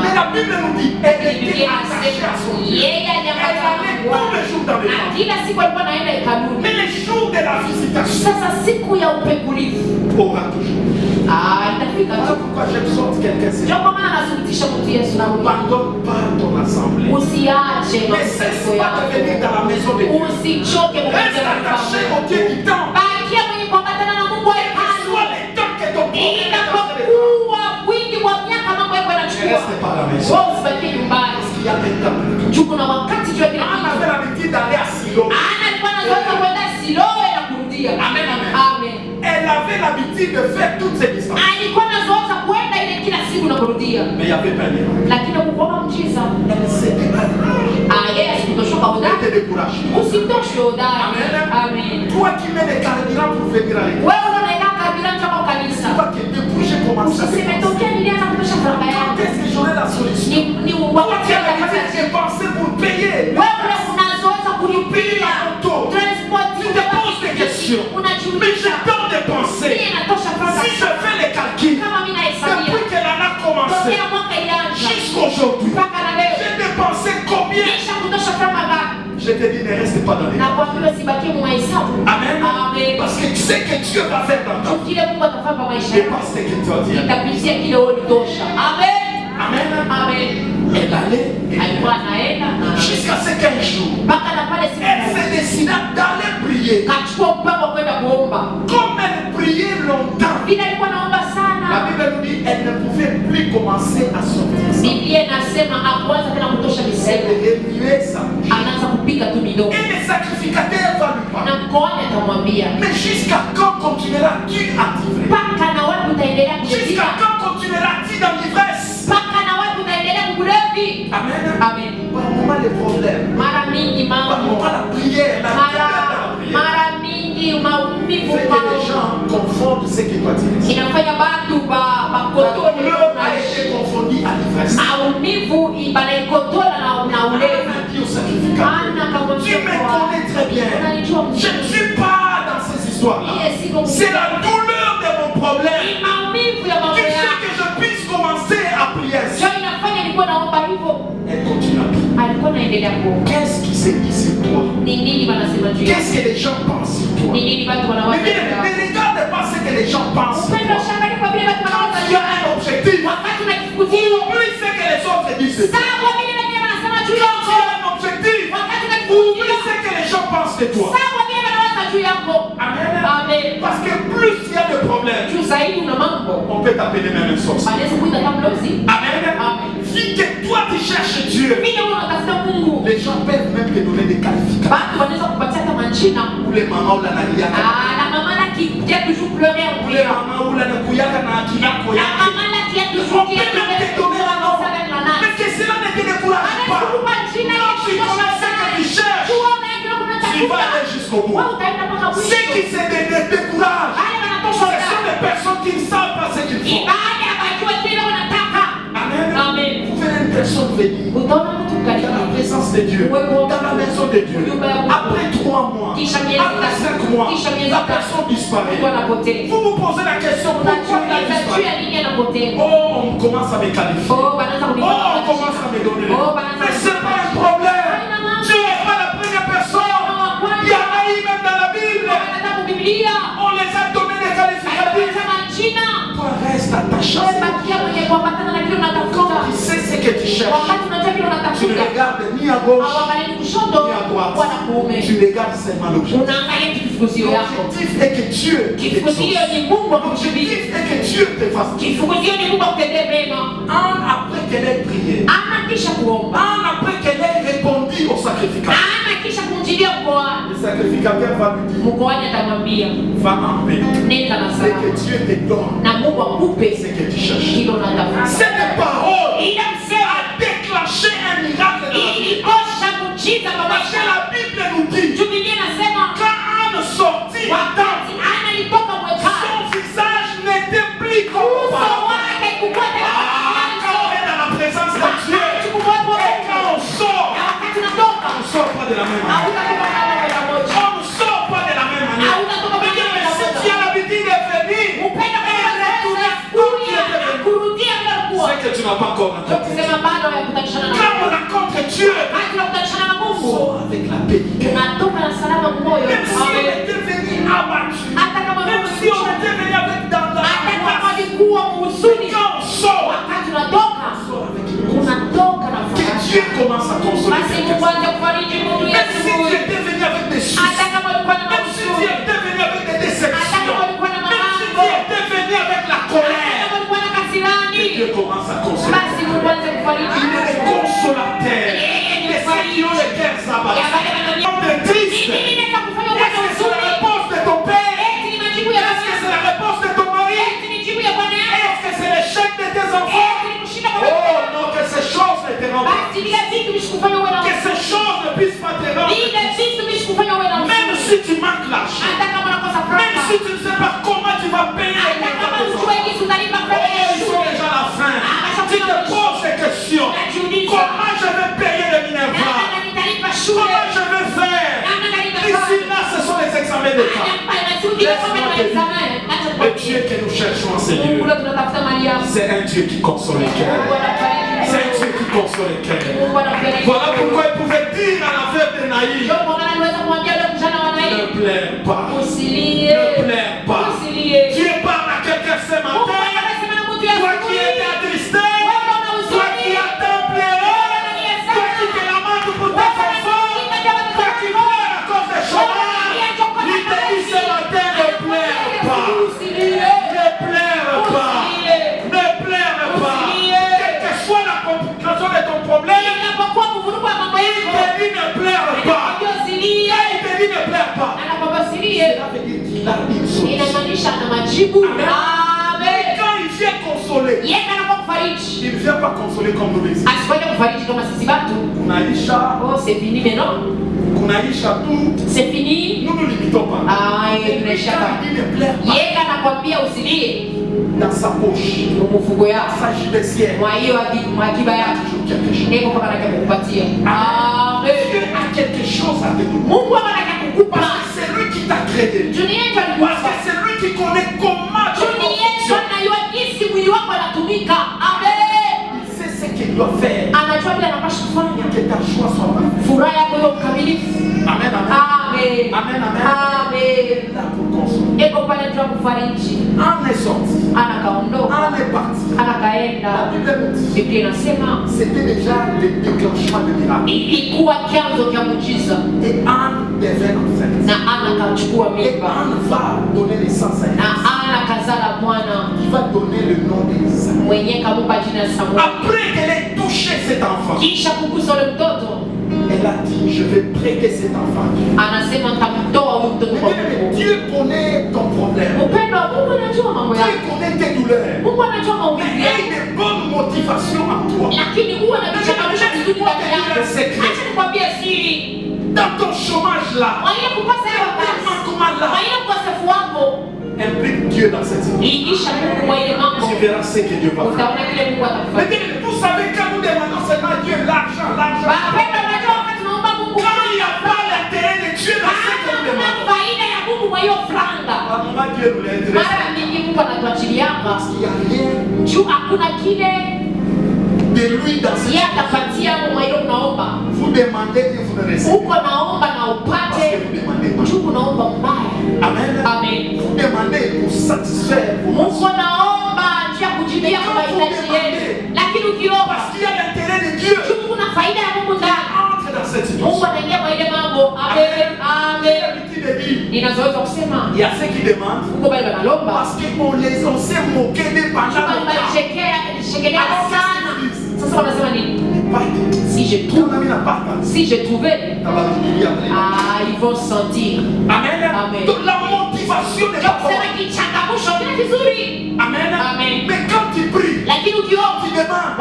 Mais la Bible nous dit elle était attachée à son Dieu. Elle allait tous les jours dans le temple. Mais les jours de la visitation aura toujours. Voilà pourquoi j'exhorte quelqu'un. N'abandonne pas ton assemblée. Ne cesse pas de venir dans la maison de Dieu. Reste attaché au Dieu du temps. Reste pas à la maison. Parce qu'il y a des temps. Anne avait l'habitude d'aller à Silo. Amen, amen. Elle avait l'habitude de faire toutes ces distances. Mais il n'y avait pas de miracle. Elle s'était pas elle était découragée. Amen. Toi qui mets des carburants pour venir à l'église. Toi qui débouche commence à dépenser. Qu'est-ce que j'aurai la solution? Toi qui as l'habitude de dépenser pour payer. Pour payer la moto. Tu te poses des questions. Mais j'ai tant dépensé. Si je fais les calculs, depuis qu'elle en a commencé jusqu'aujourd'hui, j'ai dépensé combien? Je te dis, ne reste pas dans les Amen. Parce que tu sais que Dieu va faire dans ta vie. Dépasse ce que tu as dit. Amen. Elle allait jusqu'à ce qu'un jour, elle se décida d'aller prier. Comme elle priait longtemps, la Bible nous dit elle ne pouvait plus commencer à sortir. Elle remuait sa bouche. Et les sacrificateurs va lui parler. Mais jusqu'à quand continueras-tu à t'ivrer? Jusqu'à quand continueras-tu dans l'ivresse? Amen. Par moment les problèmes. Par moment la prière. Fait que les gens confondent ce que toi tu dis. La douleur a été confondue à l'ivresse. Dit au sacrificateur, tu me connais très bien. Je ne suis pas dans ces histoires-là. C'est la douleur de mon problème. Tu sais que je puisse commencer à prier. Elle continue à prier. Qu'est-ce qui s'est dit sur toi? Qu'est-ce que les gens pensent sur toi? Mais regarde pas ce que les gens pensent sur toi. Quand tu as un objectif, oublie ce que les autres disent sur toi. Quand tu as un objectif, oublie ce que les gens pensent de toi. Amen. Parce que plus il y a de problèmes, on peut t'appeler même un sorcier. Amen. Si que toi tu cherches Dieu, les gens peuvent même te donner des qualifications. Ou les mamans ou la maman qui a toujours pleuré en priant. La maman ou la nakuyaka na akina koyaka. La maman qui a toujours pleuré en priant. Mais que cela ne te décourage pas. bout. Ceux qui se découragent, ce sont des personnes qui ne savent pas ce qu'ils font. Amen. Vous venez une personne venir dans la présence de Dieu, dans la maison de Dieu. Après 3 mois, après 5 mois, la personne disparaît. Vous vous posez la question, pourquoi il a disparu? Oh, on commence à me qualifier. Oh, on commence à me donner. Mais ce n'est pas un problème. Tu n'es pas la première personne. Il y en a eu même dans la Bible. On les a donné des qualificatifs. Toi, reste attaché. Quand tu sais ce que tu cherches, tu ne regardes ni à gauche ni à droite. Tu regardes seulement l'objectif. L'objectif est que Dieu t'exauce. L'objectif est que Dieu te fasse. Après qu'elle ait prié, après qu'elle ait répondu au sacrificateur, le sacrificateur va lui dire, va en paix, et que Dieu te donne ce que tu cherches. Cette parole a déclenché un miracle dans la vie. Parce que la Bible nous dit, quand Anne sortit de la tente, son visage n'était plus comme auparavant. Quand on est dans la présence de Dieu, et quand on sort pas de la même manière. On ne sort pas de la même manière. Mais si tu as l'habitude de venir, c'est que tu n'as pas encore rencontré Dieu. Quand on rencontre Dieu, on sort avec la paix du cœur. Même si on était venu abattu, même si on était venu avec dans la quand on sort avec une que Dieu commence à consoler quelqu'un. Même si tu étais venu avec des soucis, même si tu étais venu avec des déceptions, même si tu étais venu avec la colère, Dieu commence à consoler. Il est le consolateur. Les ceux qui ont les cœurs abattus, l'homme est triste. Est-ce que c'est la réponse de ton père? Est-ce que c'est la réponse de ton mari? Est-ce que c'est l'échec de tes enfants? Oh non, que ces choses ne te rendent pas. Que ces choses ne puissent pas te rendre. Même si tu manques l'argent, même si tu ne sais pas comment tu vas payer les enfants, ils sont déjà à la fin. Tu te poses des questions. Comment je vais payer le Minerva? Comment je vais faire? Ici, là, ce sont les examens d'État. Le Dieu que nous cherchons, Seigneur, c'est un Dieu qui console les cœurs. C'est un Dieu qui console les cœurs. Voilà pourquoi il pouvait dire à la veuve de Naïm, ne pleure pas. Ne pleure pas. Dieu parle à quelqu'un ce matin. Toi qui étais attristé, toi qui attends pleurer, toi qui te lamentes pour tes enfants, toi qui pleures à cause des chômages, il te dit ce matin, ne pleure pas. Ne pleure pas. Ne pleure pas. Quelle que soit la complication de ton problème, il te dit ne pleure pas. Il te dit ne pleure pas. Cela veut dire qu'il a une solution. Amen. Quand il vient consoler, il ne vient pas consoler comme nous les autres. Kunaisha, c'est fini maintenant. Kunaisha tout. C'est fini. Nous ne limitons pas. Il ne pleure pas. Dans sa poche, sa judiciaire, il y a toujours quelque chose. Dieu a quelque chose à te donner. Parce que c'est lui qui t'a créé. Parce que c'est lui qui connaît comment tu fonctionnes. Il sait ce qu'il doit faire pour que ta joie soit parfaite. Amen, amen. Amen, amen. Là pour consoler. En est sorti. En est parti. La Bible nous dit c'était déjà le déclenchement de miracle. Et Anne devait enceinte. Et Anne va donner naissance à Élisée. Il va donner le nom d'Élisée. Après qu'elle ait touché cet enfant, elle a dit, je vais prêter cet enfant. Dieu connaît ton problème. Dieu connaît tes douleurs. Mais il y a une bonne motivation en toi. Dans ton chômage là, implique Dieu dans cette situation. Tu verras ce que Dieu va faire. Mais vous savez, quand nous demandons seulement à Dieu l'argent, l'argent, quand il n'y a pas l'intérêt de Dieu dans ce que nous demandons, Dieu nous l'intéresse. Parce qu'il n'y a rien de lui dans ce que vous demandez et vous ne recevez pas. Parce que vous demandez pas. Amen. Vous demandez pour satisfaire vos besoins. Parce qu'il y a l'intérêt de Dieu. Entre dans cette situation. Il y a ceux qui demandent parce qu'on s'est moqué des pendant si je trouvais, ils vont sentir. Amen. Donc la motivation n'est pas bonne. Amen. Mais quand tu pries, tu demandes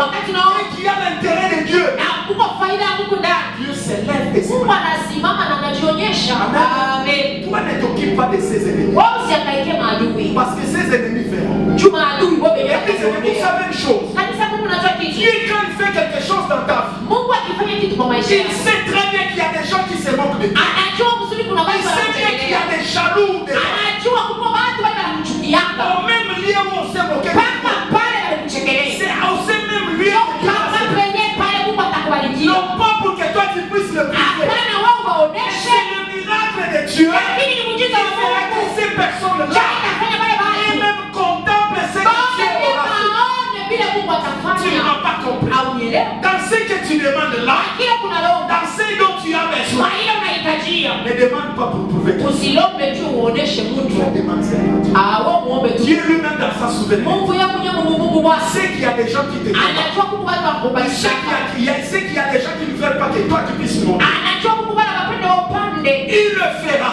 et qu'il y a l'intérêt de Dieu, Dieu se lève et se met. Amen. Toi ne t'occupe pas de ses ennemis. Parce que ses ennemis verront. Et vous savez une chose. Dieu, quand il fait quelque chose dans ta vie, il sait très bien qu'il y a des gens qui se moquent de toi. Il sait bien qu'il y a des jaloux. Au même lieu où on s'est moqué de toi, c'est au même lieu où non pas pour que toi tu puisses le prier. C'est le miracle de Dieu. Il fait que ces personnes-là et même contemple ce que Dieu aura fait. Tu n'as pas compris. Dans ce que tu demandes là, dans ce dont tu as besoin, ne demande pas pour prouver que tu demandes Dieu lui-même dans sa souveraineté. C'est qu'il y a des gens qui te demandent. C'est qu'il y a des gens qui ne veulent pas que toi tu puisses monter. Il le fera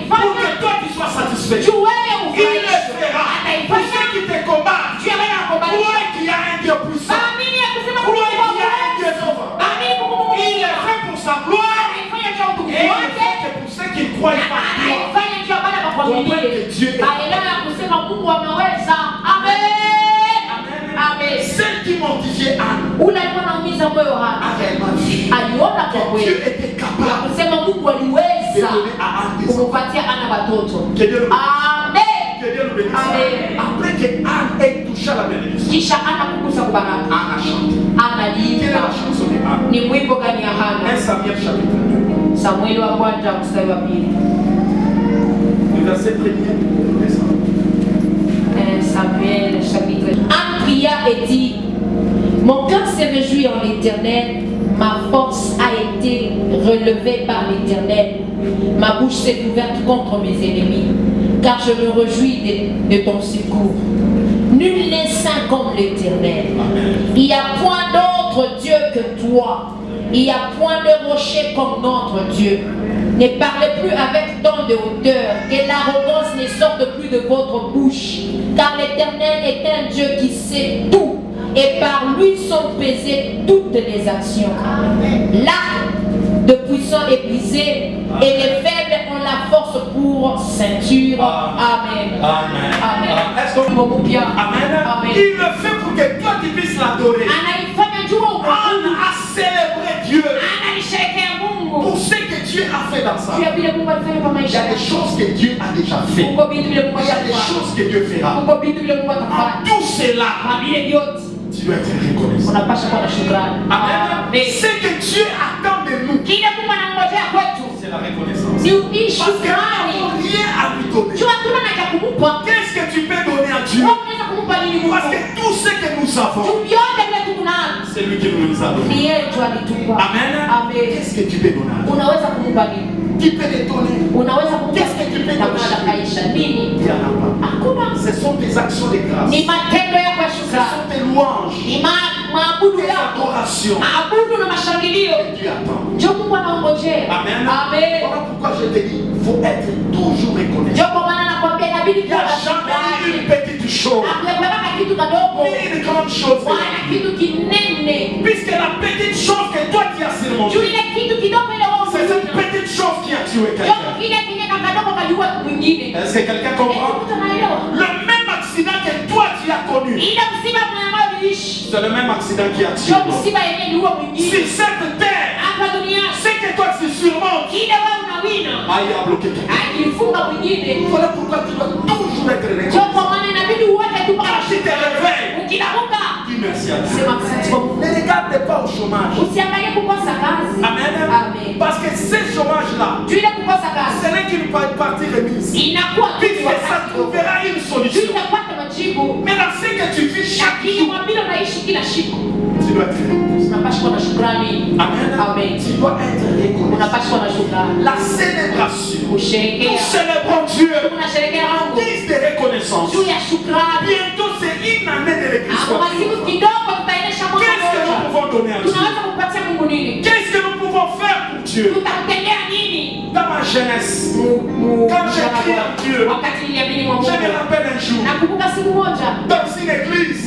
pour que toi tu sois satisfait. Il le fera pour ceux qui te combattent. Crois qu'il y a un Dieu puissant. Crois qu'il y a un Dieu souverain. Il le fait pour sa gloire. Et il le fait que pour ceux qui croient pas en toi. Comprends que Dieu est. Amen. Celle qui mortifiait Anne a réellement vu que Dieu était capable de donner à Anne des enfants. Que Dieu le bénisse. Après que Anne ait touché la bénédiction, Anne a chanté. Quelle est la chanson de Anne? 1 Samuel chapitre 2. Le verset 1er. 1 Samuel chapitre 2. Anne pria et dit: mon cœur s'est réjoui en l'Éternel, ma force a été relevée par l'Éternel, ma bouche s'est ouverte contre mes ennemis, car je me réjouis de ton secours. Nul n'est saint comme l'Éternel. Il n'y a point d'autre Dieu que toi. Il n'y a point de rocher comme notre Dieu. Ne parlez plus avec tant de hauteur, que l'arrogance ne sorte plus de votre bouche, car l'Éternel est un Dieu qui sait tout, et par lui sont pesées toutes les actions. L'arc de puissant est brisé, et les faibles ont la force pour ceinture. Amen. Amen. Amen. Est-ce que vous comprenez? Amen. Il le fait pour que toi tu puisses l'adorer. Anne a célébré Dieu pour ce que Dieu a fait dans sa vie. Il y a des choses que Dieu a déjà fait. Il y a des choses que Dieu fera. En tout cela, tu dois être reconnaissant. Amen. Ce que Dieu attend de nous, c'est la reconnaissance. Parce que nous n'avons rien à lui donner. Qu'est-ce que tu peux donner à Dieu? Parce que tout ce que nous avons, c'est lui qui nous a donné. Amen. Qu'est-ce que tu peux donner à Dieu? Qui peut te donner? Qu'est-ce que tu peux donner? Il n'y en a pas. Ce sont tes actions de grâce. Ce sont tes louanges. Tes adorations. Et Dieu attend. Amen. Voilà pourquoi je te dis, il faut être toujours reconnaissant. Il n'y a jamais une petite chose, ni une grande chose. Puisque la petite chose que toi tu as surmontée, c'est cette petite chose qui a tué quelqu'un. Est-ce que quelqu'un comprend? Le même accident que toi tu as connu, c'est le même accident qui a tué toi. Si cette terre, c'est que toi tu surmontes, il a bloqué quelqu'un. Voilà pourquoi tu dois toujours être reconnaissant. Quand tu te réveilles, dis merci à Dieu. Ne regarde pas au chômage. Amen. Parce que ce chômage-là, ce n'est qu'une partie remise. Puisque ça trouvera une solution. Mais dans ce que tu vis chaque jour, tu dois être reconnaissant. Amen. Tu dois être reconnaissant. La célébration. Nous célébrons Dieu. Guise de reconnaissance. Bientôt c'est une année de l'église. Qu'est-ce que nous pouvons donner à Dieu? Qu'est-ce que nous pouvons faire pour Dieu? Dans ma jeunesse, quand j'ai crié à Dieu, je me rappelle un jour, dans une église,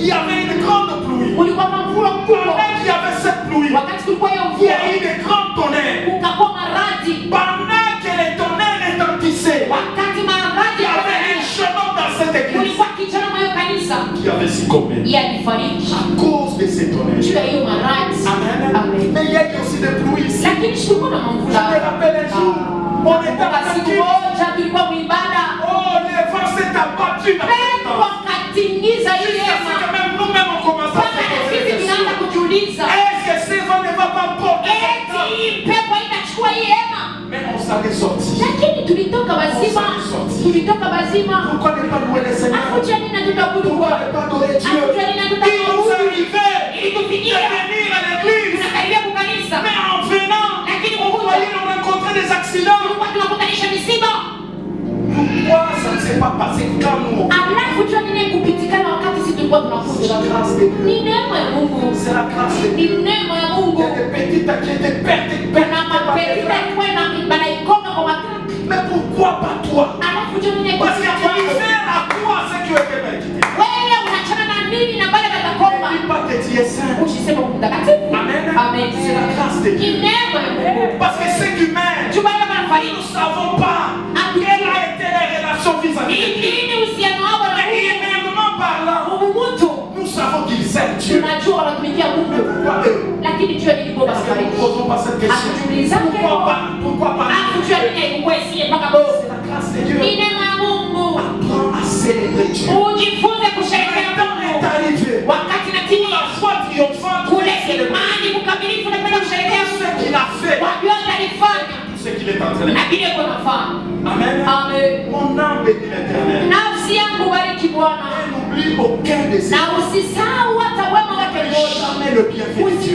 il y avait une grande pluie. Pendant qu'il y avait cette pluie, il y a eu des grands tonnerres. Pendant que les tonnerres retentissaient, il y avait un jeune homme dans cette église qui avait succombé à cause de ces tonnerres. Amen. Mais il y a eu aussi des pluies ici. Je me rappelle un jour, on était à la ski. Oh, le vent s'est abattu dans le temps. Jusqu'à ce que même nous-mêmes on commence à se poser des questions. Est-ce que ce vent ne va pas porter son temps? Mais on s'en est sorti. Pourquoi ne pas louer le Seigneur? Pourquoi ne pas adorer Dieu? Il nous arrivait de venir à l'église. Mais en venant, vous voyez, on rencontrait des accidents. Pourquoi ça ne s'est pas passé quand nous? C'est la grâce de Dieu. C'est la grâce de Dieu. Il y a des petites qui étaient pertes. Mais pourquoi pas toi? Parce que tu disais à quoi ce qui était perdu. Ne dis pas que tu es saint. Amen. C'est la grâce de Dieu. Parce que c'est humain. Nous ne savons pas quelle a été la relation vis-à-vis de Dieu. Mais humainement parlant, nous savons qu'ils aiment Dieu. Mais pourquoi eux? Est-ce que nous ne posons pas cette question? Pourquoi pas? C'est la grâce de Dieu. Apprends à célébrer Dieu. Le temps est arrivé. Pour la foi triomphante, tout ce qu'il a fait, tout ce qu'il est en train de faire. Amen. Mon âme bénit l'Éternel. N'oublie aucun de ses jamais le bienfait de Dieu.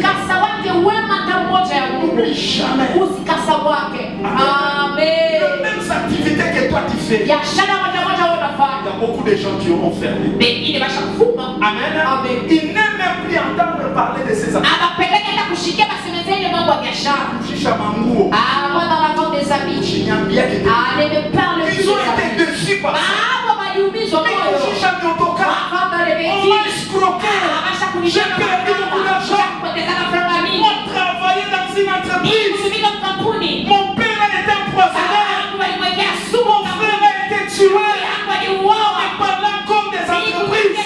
N'oublie jamais. Amen. Les mêmes activités que toi tu fais. Il y a beaucoup de gens qui auront fermé. Amen. Ils n'aiment même plus entendre parler de ces activités. Ils ont été déçus par ça. Mais on m'a escroqué. J'ai perdu beaucoup d'argent. On travaillait dans une entreprise. Mon père a été empoisonné. Mon frère a été tué. Parlant comme des entreprises.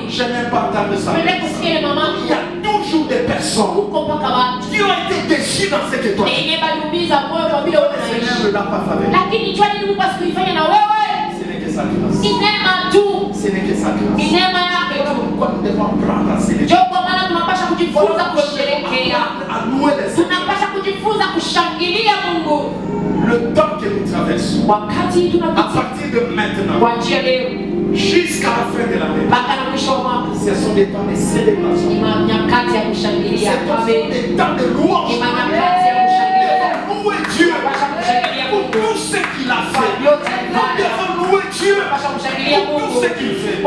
Je n'aime pas entendre ça. Il y a toujours des personnes qui ont été déçues dans ce que toi. Le Seigneur ne l'a pas favori. Ce n'est que sa grâce. Ce n'est que sa grâce. Pourquoi nous devons apprendre à célébrer? Apprendre à louer le Seigneur. Le temps que nous traversons, à partir de maintenant, jusqu'à la fin de l'année, ce sont des temps de célébration. Ce sont des temps de louange. Nous devons louer Dieu pour tout ce qu'il a fait. Nous devons louer Dieu pour tout ce qu'il fait.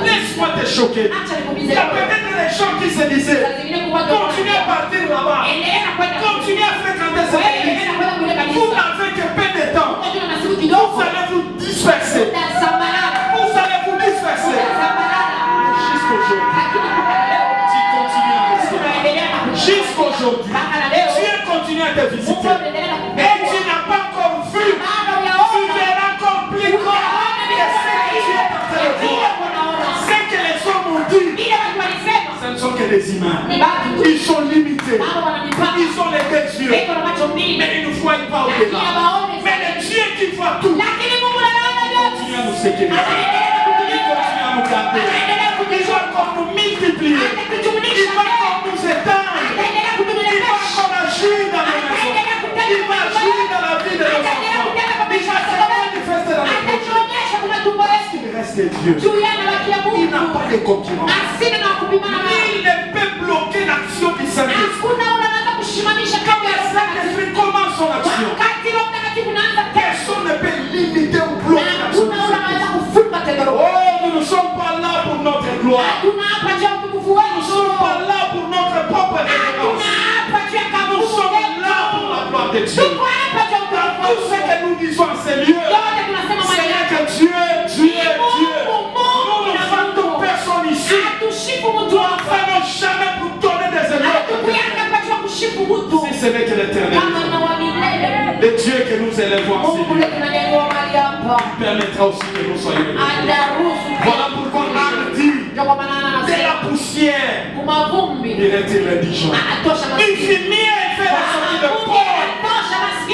Laisse-moi te choquer. Il y a peut-être des gens qui se disaient, continuez à partir là-bas, continuez à fréquenter cette église. Vous n'avez que peu de temps. Vous allez vous disperser. Vous allez vous disperser. Jusqu'aujourd'hui. Tu continues à rester. Jusqu'aujourd'hui. Dieu continue à te visiter. humains. Ils sont limités. Ils ont les deux yeux. Mais ils ne voient pas au-delà. Mais le Dieu qui voit tout, continue à nous sécuriser. Il continue à nous garder. Il va encore nous multiplier. Il va encore nous éteindre. Il va encore agir dans nos maisons. Il va agir dans la vie de nos enfants. Il va se manifester dans nos projets. Il reste Dieu. Il n'a pas de concurrence. Il ne peut bloquer l'action du Saint-Esprit. Le Saint-Esprit commence son action. Personne ne peut limiter ou bloquer l'action du Saint-Esprit. Oh, nous ne sommes pas là pour notre gloire. Nous ne sommes pas là pour notre propre révérence. Nous sommes là pour la gloire de Dieu. Dans tout ce que nous disons en ces lieux, c'est que Dieu. Nous ne vendons personne ici. Nous ne faisons jamais pour donner des éloges. Si ce n'est que l'Éternel, le Dieu que nous élevons en ces lieux, permettra aussi que nous soyons élevés. Voilà pourquoi Anne dit de la poussière, il retire les Dijon. Il finit et il fait la sortie de Paul. Et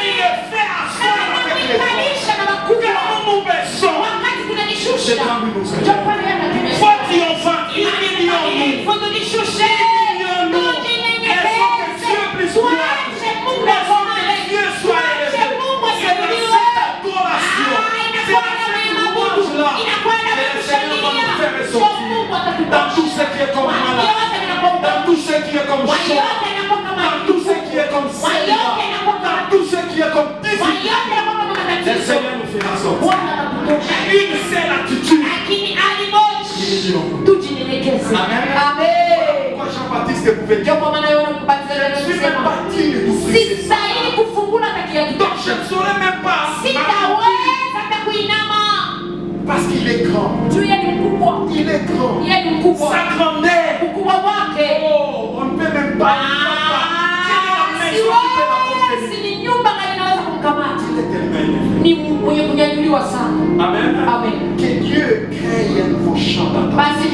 il le fait asseoir avec les hommes. Que nous baissons. C'est quand nous nous élevons. Foi triomphante, humilions-nous. Humilions-nous. Laissons que Dieu puisse voir. Laissons que Dieu soit élevé. C'est dans cette adoration, c'est dans cette louange-là que le Seigneur va nous faire ressortir dans tout ce qui est comme malade, dans tout ce qui est comme chaud, dans tout ce qui est comme Seigneur, dans tout ce qui est comme difficile. Le Seigneur nous fera sortir. Une seule attitude. Amen. Pourquoi Jean-Baptiste pouvait dire je ne suis même pas digne d'ouvrir ses sacs. Donc je ne saurais même pas. Parce qu'il est grand. Il est grand. Sa grandeur. Oh, on ne peut même pas. Il est tellement élevé. Amen. Que Dieu crée un nouveau chant dans ta vie.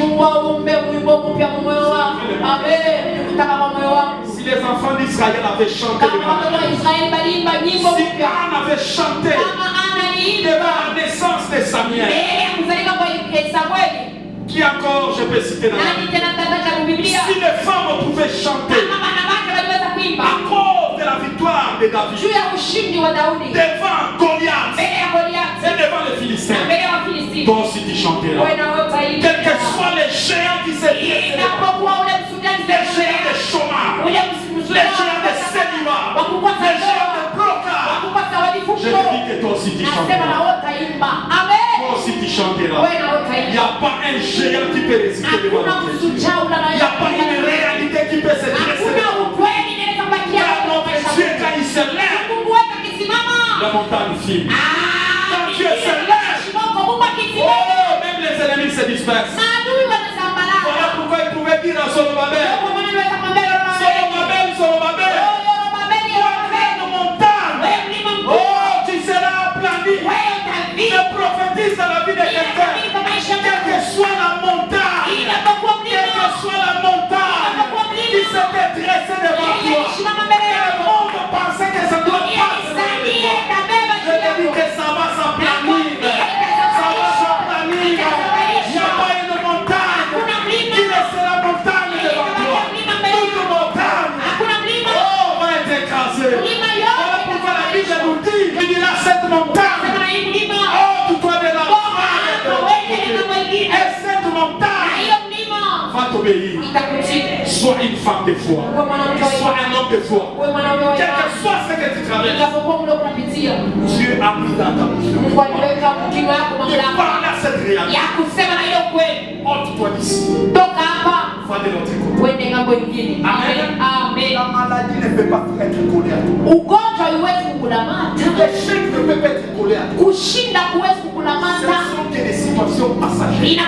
Si les enfants d'Israël avaient chanté devant si Anne avait chanté devant la naissance de Samuel, qui encore je peux citer dans la Bible? Si les femmes pouvaient chanter à cause de la victoire de David devant Goliath et devant les Philistins, toi aussi tu chanteras. Quels que soient les géants qui se dressent, les géants de Shoma, les géants de Sénima, les géants de Bloca, je te dis que toi aussi tu chanteras. Toi aussi tu chanteras. Il n'y a pas un géant qui peut résister devant notre Dieu. Il n'y a pas une réalité qui peut se dresser devant notre Dieu. Dieu, quand il se lève, la montagne file. Quand Dieu se lève, même les ennemis se dispersent. Voilà pourquoi il pouvait dire à Zorobabel, Zorobabel, une montagne. Oh, tu seras aplani. Je prophétise dans la vie de quelqu'un. Quelle que soit la montagne, qui s'était dressée devant toi, et le monde pensait que ça doit passer. Je te dis que ça va s'aplanir. Ça va s'aplanir. Il n'y a pas une montagne qui laissera la montagne devant toi. Toute montagne, oh, va être écrasée. Voilà pourquoi la Bible nous dit, il dira cette montagne, oh, toi de la et cette montagne va t'obéir. Sois une femme de foi. Sois un homme de foi. Quel que soit ce que tu traverses, Dieu a mis dans ta mission. De parler à cette réalité. Ôte-toi d'ici. Va de l'autre côté. Amen. La maladie ne peut pas être collée à toi. L'échec ne peut pas être collé à toi. Ce sont que des situations passagères.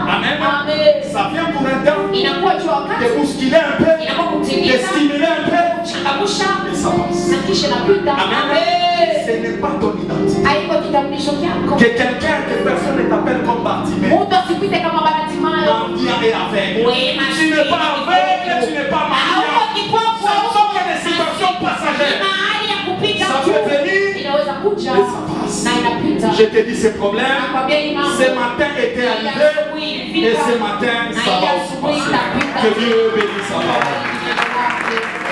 Amen. Ça vient pour un temps de bousculer un peu, de stimuler un peu, et ça passe. Amen. Ce n'est pas ton identité. Que quelqu'un, que personne ne t'appelle comme Bartimée, mendiant et aveugle. Tu n'es pas aveugle, tu n'es pas malade. Ce sont que des situations passagères. Ça peut venir et ça passe. Je te dis ces problèmes, ce matin étaient arrivés et ce matin ça va aussi passer. Que Dieu bénisse sa parole.